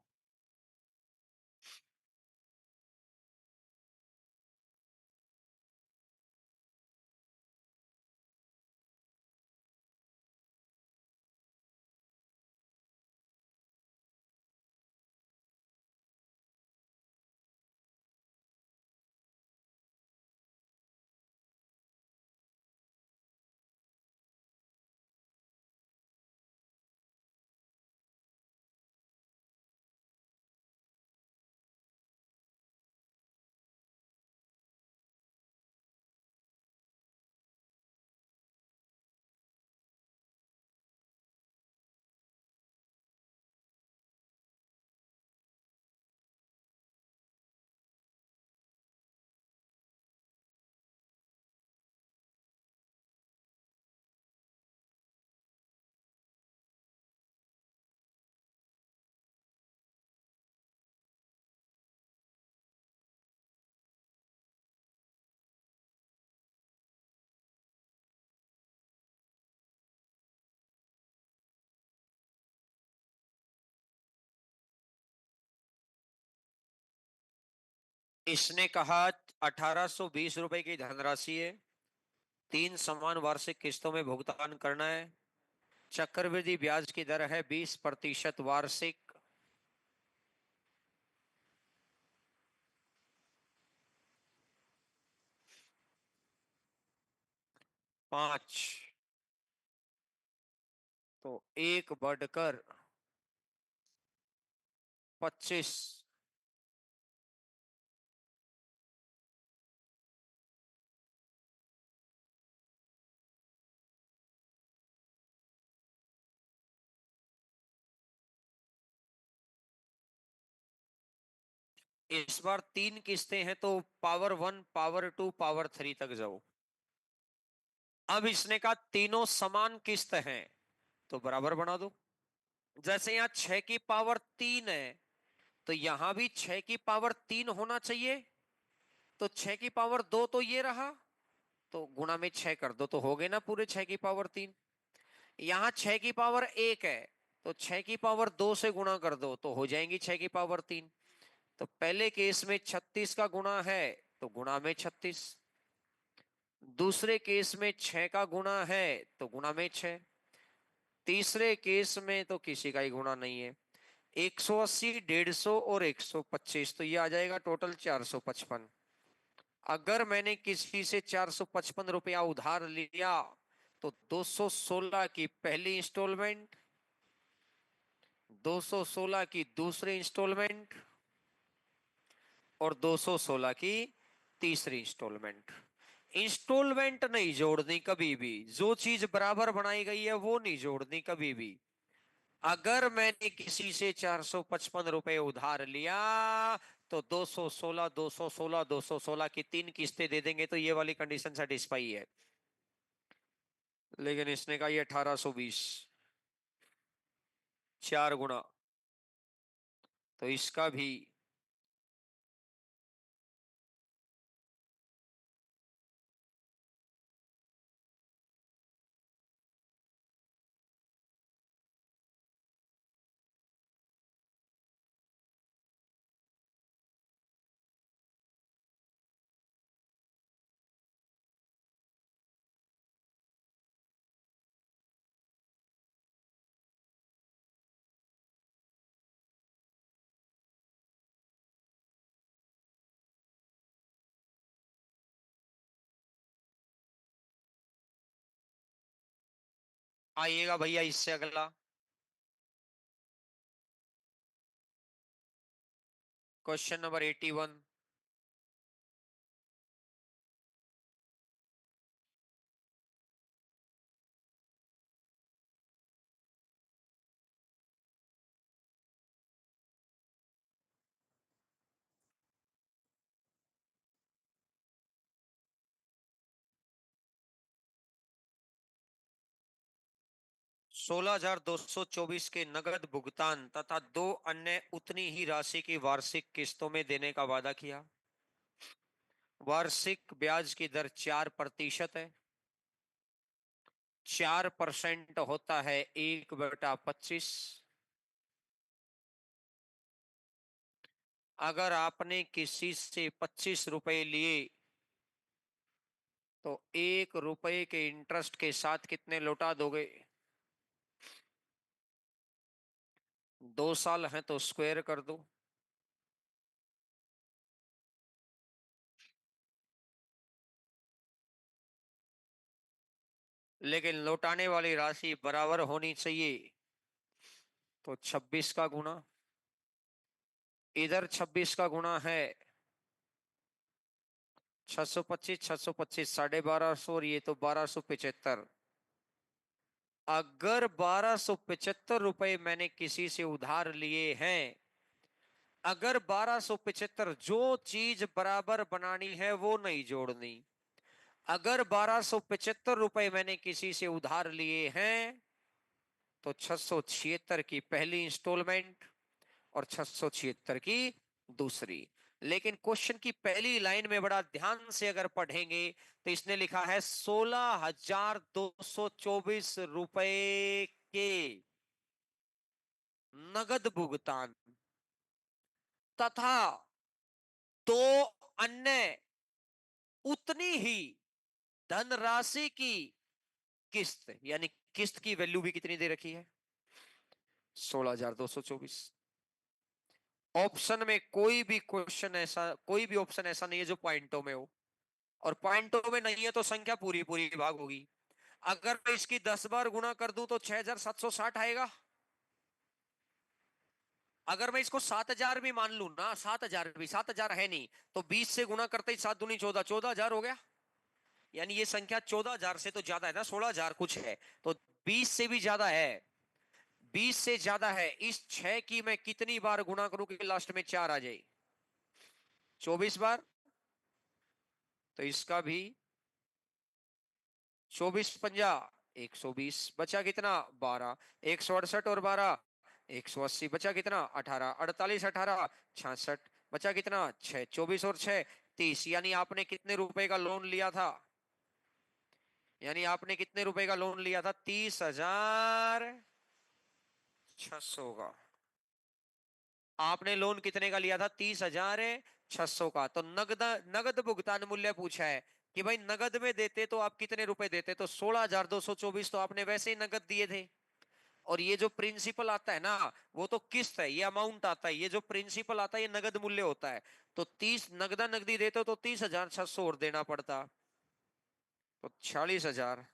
इसने कहा 1820 रुपए की धनराशि है, 3 समान वार्षिक किस्तों में भुगतान करना है। चक्रवृद्धि ब्याज की दर है 20% वार्षिक। 5, तो 1/25। इस बार 3 किस्तें हैं, तो पावर 1, पावर 2, पावर 3 तक जाओ। अब इसने कहा तीनों समान किस्त हैं, तो बराबर बना दो। जैसे यहां 6 की पावर 3 है, तो यहां भी 6 की पावर 3 होना चाहिए। तो 6 की पावर 2 तो ये रहा, तो गुणा में 6 कर दो, तो हो गए ना पूरे 6 की पावर 3। यहां 6 की पावर 1 है, तो 6 की पावर 2 से गुणा कर दो, तो हो जाएंगी 6 की पावर 3। तो पहले केस में 36 का गुणा है, तो गुणा में 36। दूसरे केस में 6 का गुणा है, तो गुणा में 6। तीसरे केस में तो किसी का ही गुणा नहीं है। 180, 150 और 125, तो ये आ जाएगा टोटल 455। अगर मैंने किसी से 455 रुपया उधार लिया, तो 216 की पहली इंस्टॉलमेंट, 216 की दूसरी इंस्टॉलमेंट, और 216 की तीसरी इंस्टॉलमेंट। इंस्टॉलमेंट नहीं जोड़नी कभी भी, जो चीज बराबर बनाई गई है वो नहीं जोड़नी कभी भी। अगर मैंने किसी से 455 रुपए उधार लिया, तो 216, 216, 216 की 3 किस्तें दे देंगे, तो ये वाली कंडीशन सेटिस्फाई है। लेकिन इसने कहा ये 1820, 4 गुना, तो इसका भी आइएगा भैया इससे अगला क्वेश्चन नंबर 81। 16,224 के नगद भुगतान तथा दो अन्य उतनी ही राशि की वार्षिक किस्तों में देने का वादा किया। वार्षिक ब्याज की दर 4% है। 4% होता है 1/25। अगर आपने किसी से 25 रुपए लिए तो 1 रुपए के इंटरेस्ट के साथ कितने लौटा दोगे? 2 साल हैं तो स्क्वायर कर दो। लेकिन लौटाने वाली राशि बराबर होनी चाहिए, तो 26 का गुना। इधर 26 का गुना है 625, 625 1250 और ये तो 1275। अगर 1275 रुपए मैंने किसी से उधार लिए हैं, अगर 1275, जो चीज बराबर बनानी है वो नहीं जोड़नी। अगर 1275 रुपए मैंने किसी से उधार लिए हैं तो 676 की पहली इंस्टॉलमेंट और 676 की दूसरी। लेकिन क्वेश्चन की पहली लाइन में बड़ा ध्यान से अगर पढ़ेंगे तो इसने लिखा है 16,224 रुपए के नगद भुगतान तथा दो अन्य उतनी ही धनराशि की किस्त, यानी किस्त की वैल्यू भी कितनी दे रखी है? 16,224। ऑप्शन में कोई भी क्वेश्चन ऐसा, कोई भी ऑप्शन ऐसा नहीं है जो पॉइंटों में हो, और पॉइंटों में नहीं है तो संख्या पूरी पूरी भाग होगी। अगर मैं इसकी 10 बार गुणा कर दूं तो 6,760 आएगा। अगर मैं इसको 7,000 भी मान लूं ना, 7,000 भी, 7,000 है नहीं, तो 20 से गुणा करते ही 7 दूनी 14, 14,000 हो गया। यानी ये संख्या 14,000 से तो ज्यादा है ना, 16,000 कुछ है, तो 20 से भी ज्यादा है। 20 से ज्यादा है। इस 6 की मैं कितनी बार गुणा करूं कि लास्ट में 4 आ जाए? 24 बार। तो इसका भी 24 पंजा 120, बचा कितना? 12। 168 और 12 180, बचा कितना? 18। 48 18 66, बचा कितना? 6। 24 और 6 30। यानी आपने कितने रुपए का लोन लिया था? यानी आपने कितने रुपए का लोन लिया था? 30,600 का। आपने लोन कितने का लिया था? 30,600 का। तो नगद नगद भुगतान मूल्य पूछा है कि भाई नगद में देते तो आप कितने रुपए देते, तो 16,224 तो आपने वैसे ही नगद दिए थे। और ये जो प्रिंसिपल आता है ना, वो तो किस्त है, ये अमाउंट आता है, ये जो प्रिंसिपल आता है ये नगद मूल्य होता है। तो 30 नगदा नगदी देते हो तो 30,600 और देना पड़ता, तो 46,000।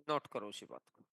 नोट करो उसी बात को।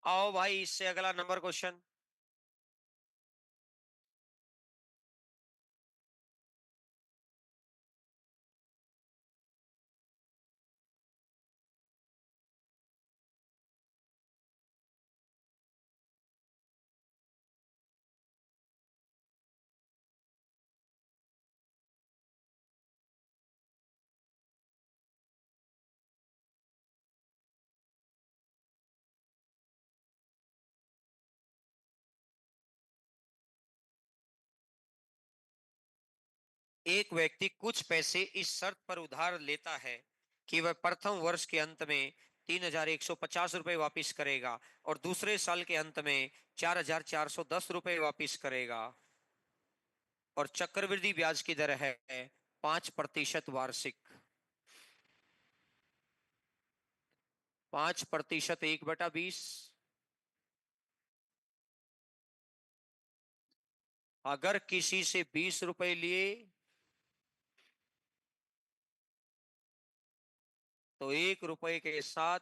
आओ भाई इससे अगला नंबर क्वेश्चन। एक व्यक्ति कुछ पैसे इस शर्त पर उधार लेता है कि वह प्रथम वर्ष के अंत में 3,150 रुपये वापिस करेगा और दूसरे साल के अंत में 4,410 रुपये वापिस करेगा, और चक्रवृद्धि ब्याज की दर है 5% वार्षिक। 5% 1/20। अगर किसी से 20 रुपए लिए तो 1 रुपए के साथ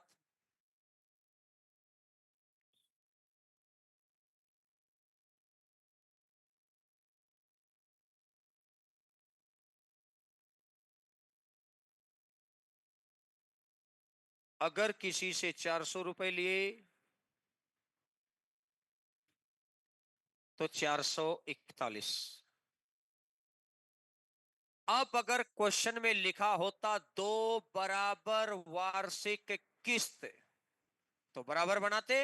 अगर किसी से 400 रुपए लिए तो 441। अब अगर क्वेश्चन में लिखा होता दो बराबर वार्षिक किस्त तो बराबर बनाते,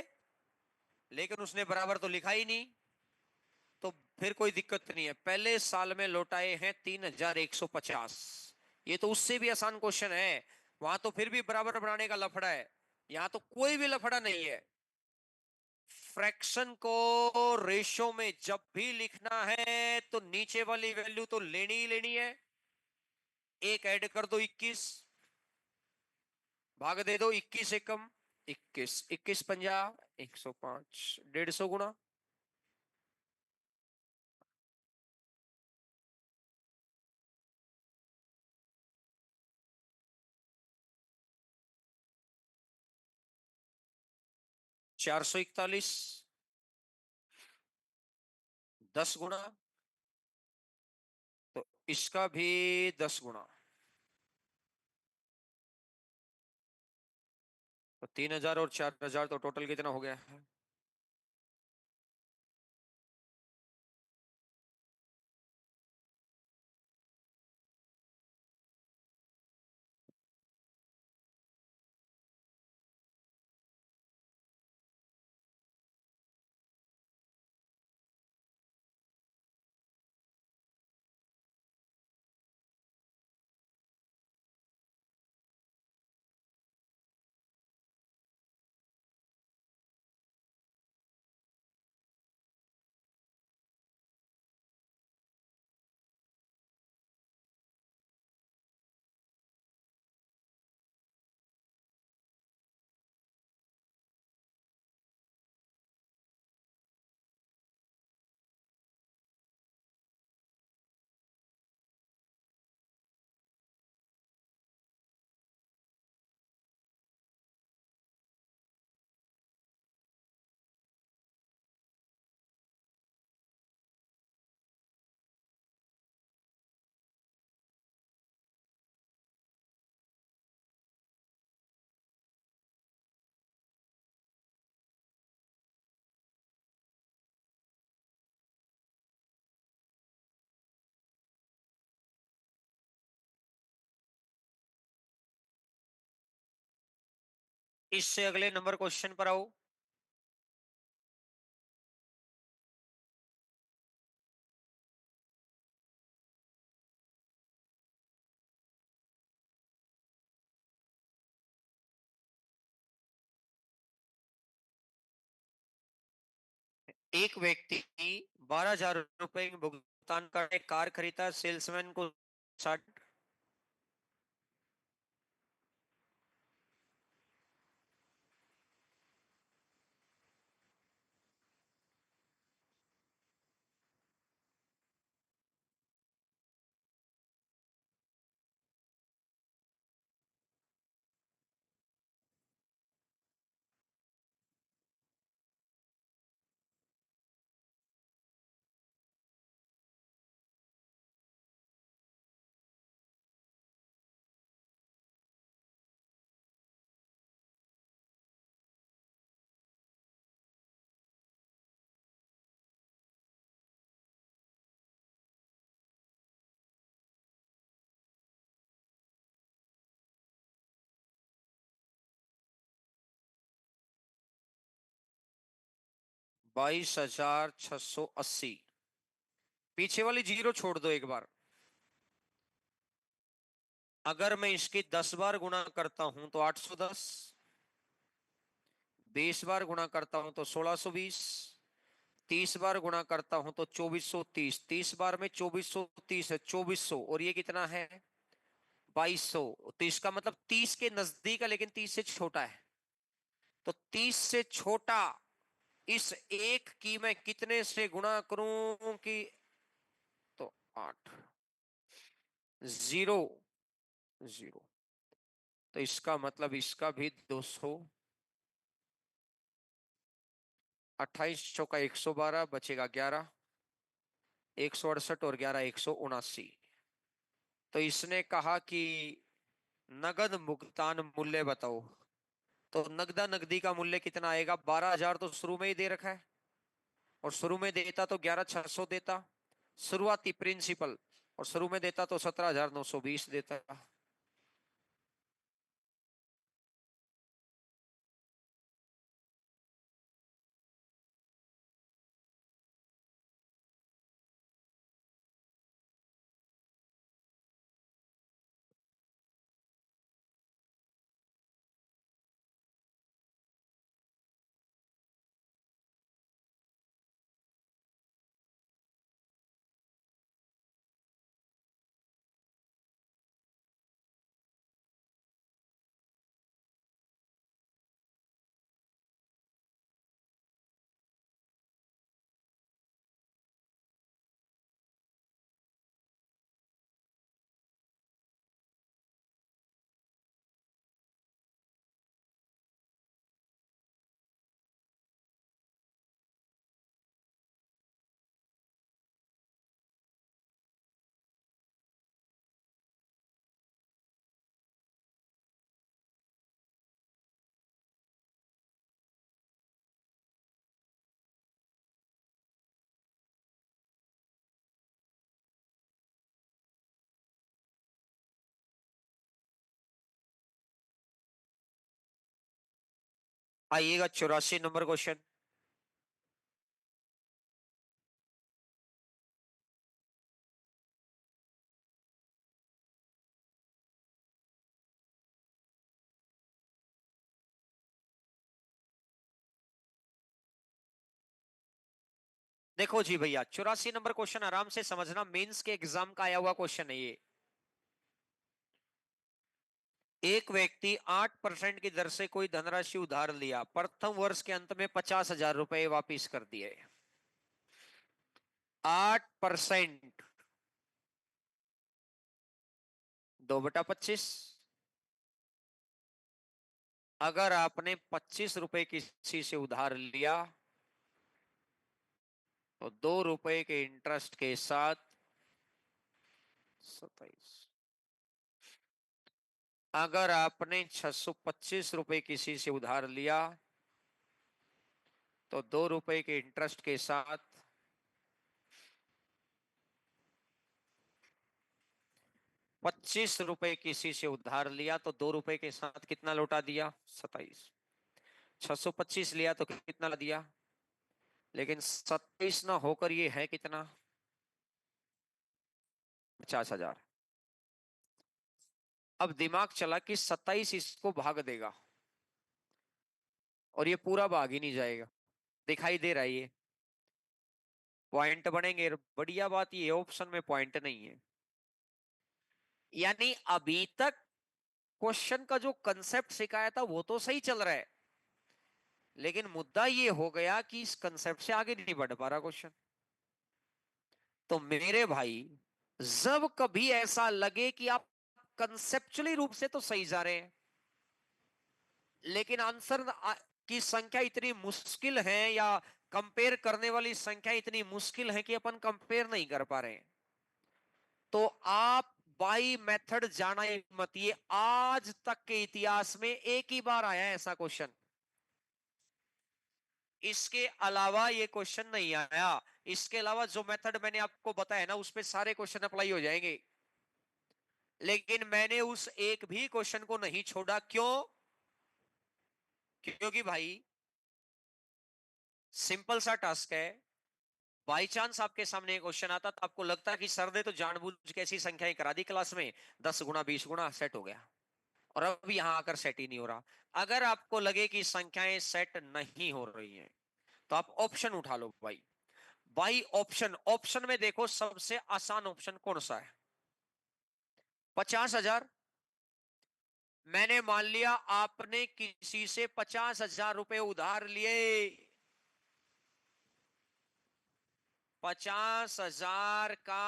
लेकिन उसने बराबर तो लिखा ही नहीं, तो फिर कोई दिक्कत नहीं है। पहले साल में लौटाए हैं 3,150। ये तो उससे भी आसान क्वेश्चन है। वहां तो फिर भी बराबर बनाने का लफड़ा है, यहां तो कोई भी लफड़ा नहीं है। फ्रैक्शन को रेशो में जब भी लिखना है तो नीचे वाली वैल्यू तो लेनी ही लेनी है। एक ऐड कर दो 21, भाग दे दो 21 एकम 21, 21 50 105, 150 गुना 441, 10 गुना, तो इसका भी 10 गुना, तो 3,000 और 4,000 तो टोटल कितना हो गया है? इससे अगले नंबर क्वेश्चन पर आओ। एक व्यक्ति 12,000 रुपए की भुगतान करके कार खरीदा, सेल्समैन को 60। 22,680। पीछे वाली जीरो छोड़ दो एक बार। अगर मैं इसकी 10 बार गुणा करता हूं तो 810, 20 बार गुणा करता हूं तो 1620, 30 बार गुणा करता हूं तो 2430, 30 बार में 2430 है, 2400, और ये कितना है 2200। तो इसका मतलब 30 के नजदीक है लेकिन 30 से छोटा है। तो 30 से छोटा इस एक की मैं कितने से गुणा करूं कि, तो 8, 0, 0। तो इसका मतलब इसका भी 200, 28 चौका 112, बचेगा 11, 168 और 11 179। तो इसने कहा कि नगद भुगतान मूल्य बताओ। तो नगदा नगदी का मूल्य कितना आएगा, 12,000 तो शुरू में ही दे रखा है, और शुरू में देता तो 11,600 देता शुरुआती प्रिंसिपल, और शुरू में देता तो 17,920 देता। आइएगा 84 नंबर क्वेश्चन। देखो जी भैया, 84 नंबर क्वेश्चन आराम से समझना, मेंस के एग्जाम का आया हुआ क्वेश्चन है ये। एक व्यक्ति 8% की दर से कोई धनराशि उधार लिया, प्रथम वर्ष के अंत में 50,000 रुपए वापिस कर दिए। 8%, 2/25। अगर आपने 25 रुपए किसी से उधार लिया तो 2 रुपए के इंटरेस्ट के साथ 27। अगर आपने 625 रुपए किसी से उधार लिया तो 2 रुपए के इंटरेस्ट के साथ 25 रुपए किसी से उधार लिया तो 2 रुपए के साथ कितना लौटा दिया, 27। 625 लिया तो कितना दिया, लेकिन 27 ना होकर ये है कितना, 50,000। अब दिमाग चला कि 27 इसको भाग देगा और ये पूरा भाग ही नहीं जाएगा, दिखाई दे रहा है ये पॉइंट बनेंगे। बढ़िया बात ये ऑप्शन में पॉइंट नहीं है, यानी अभी तक क्वेश्चन का जो कंसेप्ट सिखाया था वो तो सही चल रहा है, लेकिन मुद्दा ये हो गया कि इस कंसेप्ट से आगे नहीं बढ़ पा रहा क्वेश्चन। तो मेरे भाई, जब कभी ऐसा लगे कि आप कंसेप्चुअली रूप से तो सही जा रहे हैं, लेकिन आंसर की संख्या इतनी मुश्किल है या कंपेयर करने वाली संख्या इतनी मुश्किल है कि अपन कंपेयर नहीं कर पा रहे हैं, तो आप बाई मेथड जाना ही मत। ये आज तक के इतिहास में एक ही बार आया है ऐसा क्वेश्चन, इसके अलावा ये क्वेश्चन नहीं आया। इसके अलावा जो मेथड मैंने आपको बताया ना, उस पे सारे क्वेश्चन अप्लाई हो जाएंगे, लेकिन मैंने उस एक भी क्वेश्चन को नहीं छोड़ा। क्यों? क्योंकि भाई सिंपल सा टास्क है, बाई चांस आपके सामने एक क्वेश्चन आता तो आपको लगता कि सर ने तो जानबूझ के ऐसी संख्याएं करा दी क्लास में, 10 गुना 20 गुना सेट हो गया, और अब यहां आकर सेट ही नहीं हो रहा। अगर आपको लगे कि संख्याएं सेट नहीं हो रही हैं तो आप ऑप्शन उठा लो भाई। भाई ऑप्शन, ऑप्शन में देखो सबसे आसान ऑप्शन कौन सा है? 50,000। मैंने मान लिया आपने किसी से 50,000 रुपए उधार लिए। 50,000 का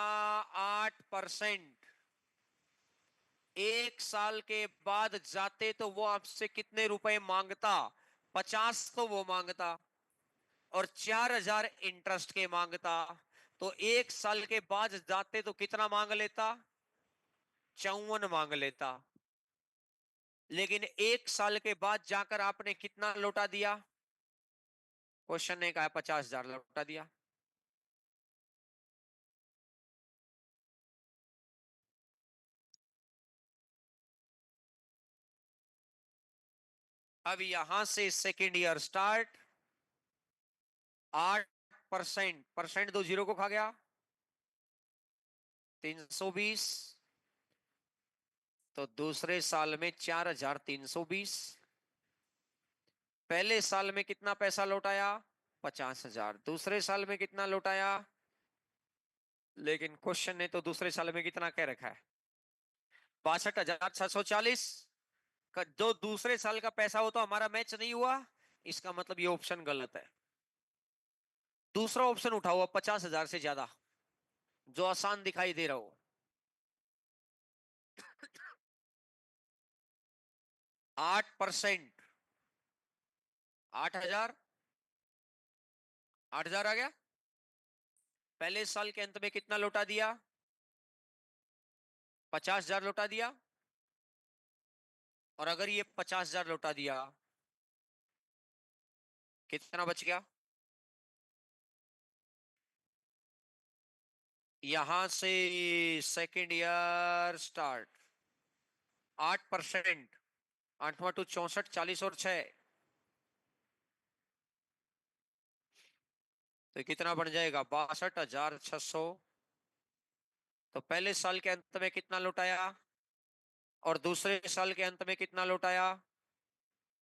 8%, 1 साल के बाद जाते तो वो आपसे कितने रुपए मांगता? 50 तो वो मांगता, और 4,000 इंटरेस्ट के मांगता। तो 1 साल के बाद जाते तो कितना मांग लेता? 54 मांग लेता। लेकिन 1 साल के बाद जाकर आपने कितना लौटा दिया? क्वेश्चन ने कहा 50,000 लौटा दिया। अब यहां से सेकेंड ईयर स्टार्ट। 8%, परसेंट दो जीरो को खा गया, 320। तो दूसरे साल में 4,320। पहले साल में कितना पैसा लौटाया? 50,000। दूसरे साल में कितना लौटाया? लेकिन क्वेश्चन ने तो दूसरे साल में कितना कह रखा है? 62,640। जो दूसरे साल का पैसा हो तो हमारा मैच नहीं हुआ, इसका मतलब ये ऑप्शन गलत है। दूसरा ऑप्शन उठाओ, 50,000 से ज्यादा, जो आसान दिखाई दे रहा हो। 8%। 8,000। 8,000 आ गया। पहले साल के अंत में कितना लौटा दिया? 50,000 लौटा दिया। और अगर ये 50,000 लौटा दिया, कितना बच गया? यहां से सेकेंड ईयर स्टार्ट। 8%। आठवां टू 64, 40 और 6, तो कितना बन जाएगा? 62,600। तो पहले साल के अंत में कितना लौटाया, और दूसरे साल के अंत में कितना लौटाया?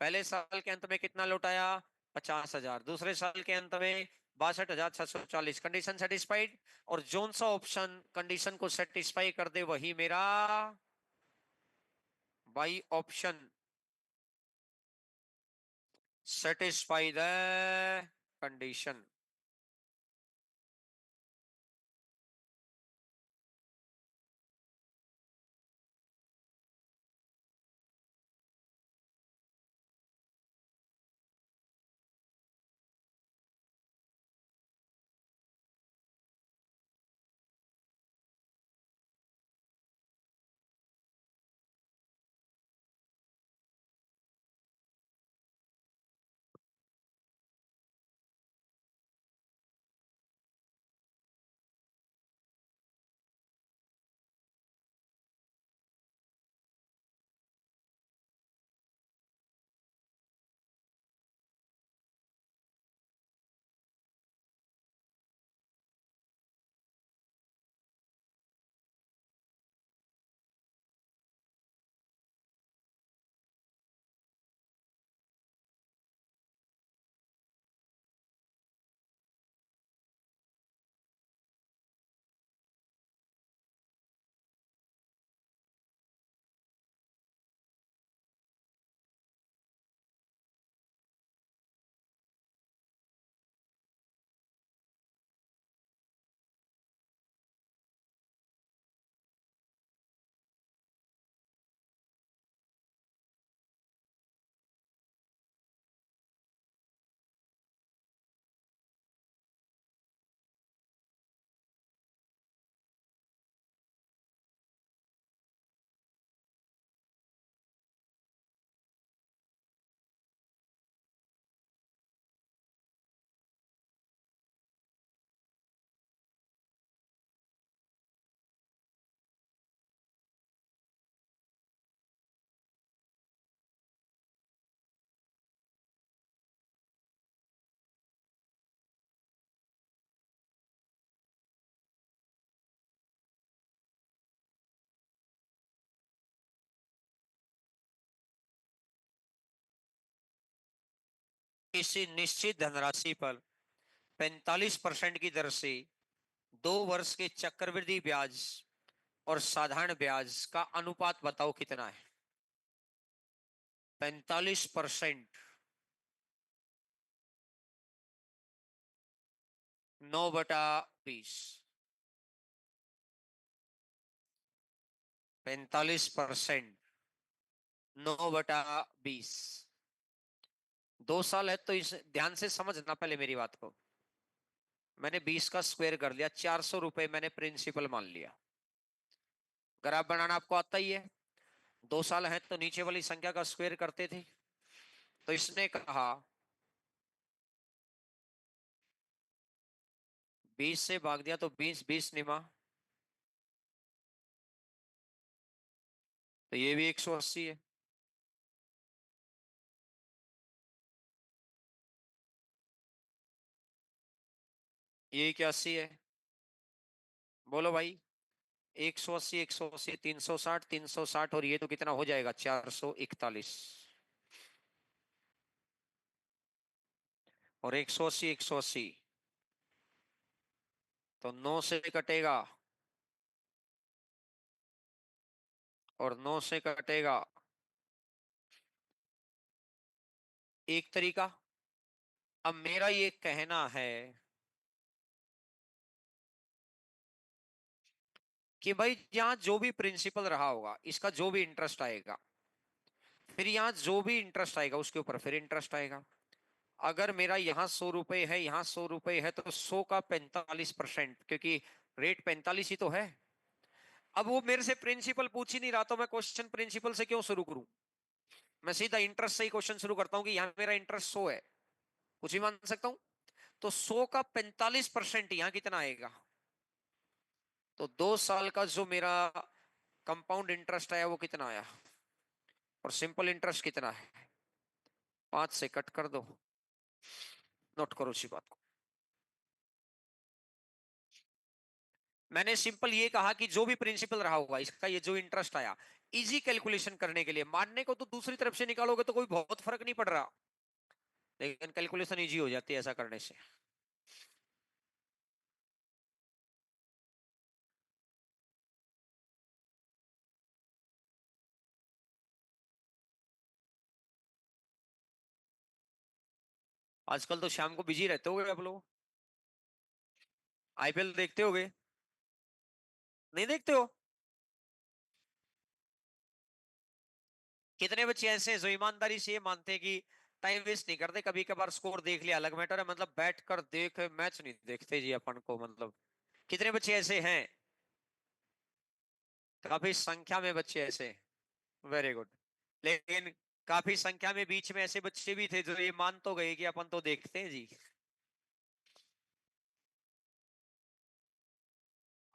पहले साल के अंत में कितना लौटाया? 50,000। दूसरे साल के अंत में 62,640। Condition satisfied. और जोन सा ऑप्शन कंडीशन को सेटिस्फाई कर दे वही मेरा by option satisfy the condition. किसी निश्चित धनराशि पर 45% की दर से 2 वर्ष के चक्रवृद्धि ब्याज और साधारण ब्याज का अनुपात बताओ कितना है। 45%, 9/20। 45%, 9/20। 2 साल है तो इस ध्यान से समझना पहले मेरी बात को। मैंने 20 का स्क्वायर कर लिया, 400 रुपए मैंने प्रिंसिपल मान लिया। ग्राफ बनाना आपको आता ही है। 2 साल है तो नीचे वाली संख्या का स्क्वायर करते थे। तो इसने कहा 20 से भाग दिया तो 20 निमा, तो ये भी 180 है। ये 81 है। बोलो भाई। 180, 180, 360, 360 और ये तो कितना हो जाएगा, 441। और 180, 180 तो 9 से कटेगा, और 9 से कटेगा। एक तरीका। अब मेरा ये कहना है कि भाई यहाँ जो भी प्रिंसिपल रहा होगा, इसका जो भी इंटरेस्ट आएगा, फिर यहाँ जो भी इंटरेस्ट आएगा उसके ऊपर फिर इंटरेस्ट आएगा। अगर मेरा यहाँ 100 रुपए है, यहाँ 100 रुपए है, तो 100 का 45%, क्योंकि रेट 45 ही तो है। अब वो मेरे से प्रिंसिपल पूछ ही नहीं रहा, तो मैं क्वेश्चन प्रिंसिपल से क्यों शुरू करूं। मैं सीधा इंटरेस्ट से ही क्वेश्चन शुरू करता हूं कि यहाँ मेरा इंटरेस्ट 100 है, कुछ भी मान सकता हूं। तो 100 का 45% यहाँ कितना आएगा। तो 2 साल का जो मेरा कंपाउंड इंटरेस्ट आया वो कितना आया, और सिंपल इंटरेस्ट कितना है। 5 से कट कर दो, नोट करो इसी बात को। मैंने सिंपल ये कहा कि जो भी प्रिंसिपल रहा होगा इसका, ये जो इंटरेस्ट आया, इजी कैलकुलेशन करने के लिए, मानने को तो दूसरी तरफ से निकालोगे तो कोई बहुत फर्क नहीं पड़ रहा, लेकिन कैलकुलेशन इजी हो जाती है ऐसा करने से। आजकल तो शाम को बिजी रहते होगे आप लोग। आईपीएल देखते होगे। नहीं देखते हो। कितने बच्चे ऐसे हैं जो ईमानदारी से ये मानते हैं कि टाइम वेस्ट नहीं करते, कभी कभार स्कोर देख लिया अलग मैटर है, मतलब बैठ कर देख मैच नहीं देखते जी अपन को, मतलब कितने बच्चे ऐसे हैं। काफी संख्या में बच्चे ऐसे। Very good. लेकिन काफी संख्या में बीच में ऐसे बच्चे भी थे जो ये मान तो गए कि अपन तो देखते हैं जी।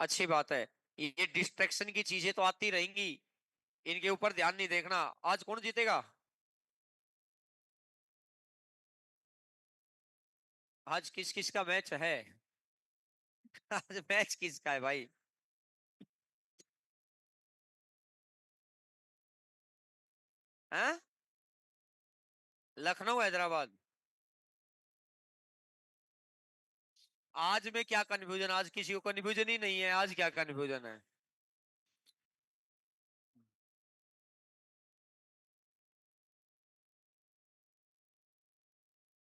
अच्छी बात है। ये डिस्ट्रैक्शन की चीजें तो आती रहेंगी, इनके ऊपर ध्यान नहीं देखना। आज कौन जीतेगा। आज किस किस का मैच है। आज मैच किसका है भाई। हैं। लखनऊ हैदराबाद। आज में क्या कंफ्यूजन, आज किसी को कंफ्यूजन ही नहीं है, आज क्या कंफ्यूजन है।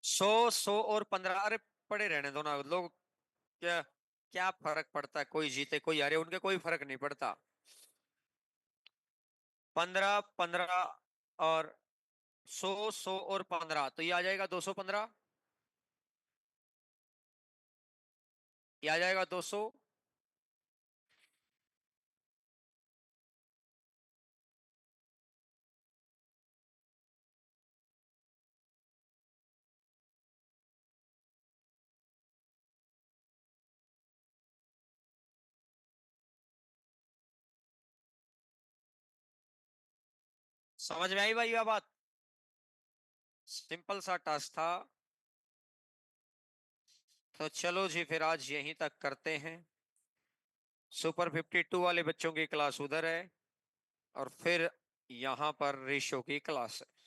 100, 100 और 15, अरे पड़े रहने दो ना लोग। क्या क्या फर्क पड़ता है, कोई जीते कोई हारे, उनके कोई फर्क नहीं पड़ता। 15, 15 और 100, 100 और 15 तो ये आ जाएगा 215। ये आ जाएगा 200। समझ में आई भाई यह बात। सिंपल सा टास्क था। तो चलो जी फिर आज यहीं तक करते हैं। सुपर 52 वाले बच्चों की क्लास उधर है, और फिर यहाँ पर रेशो की क्लास है।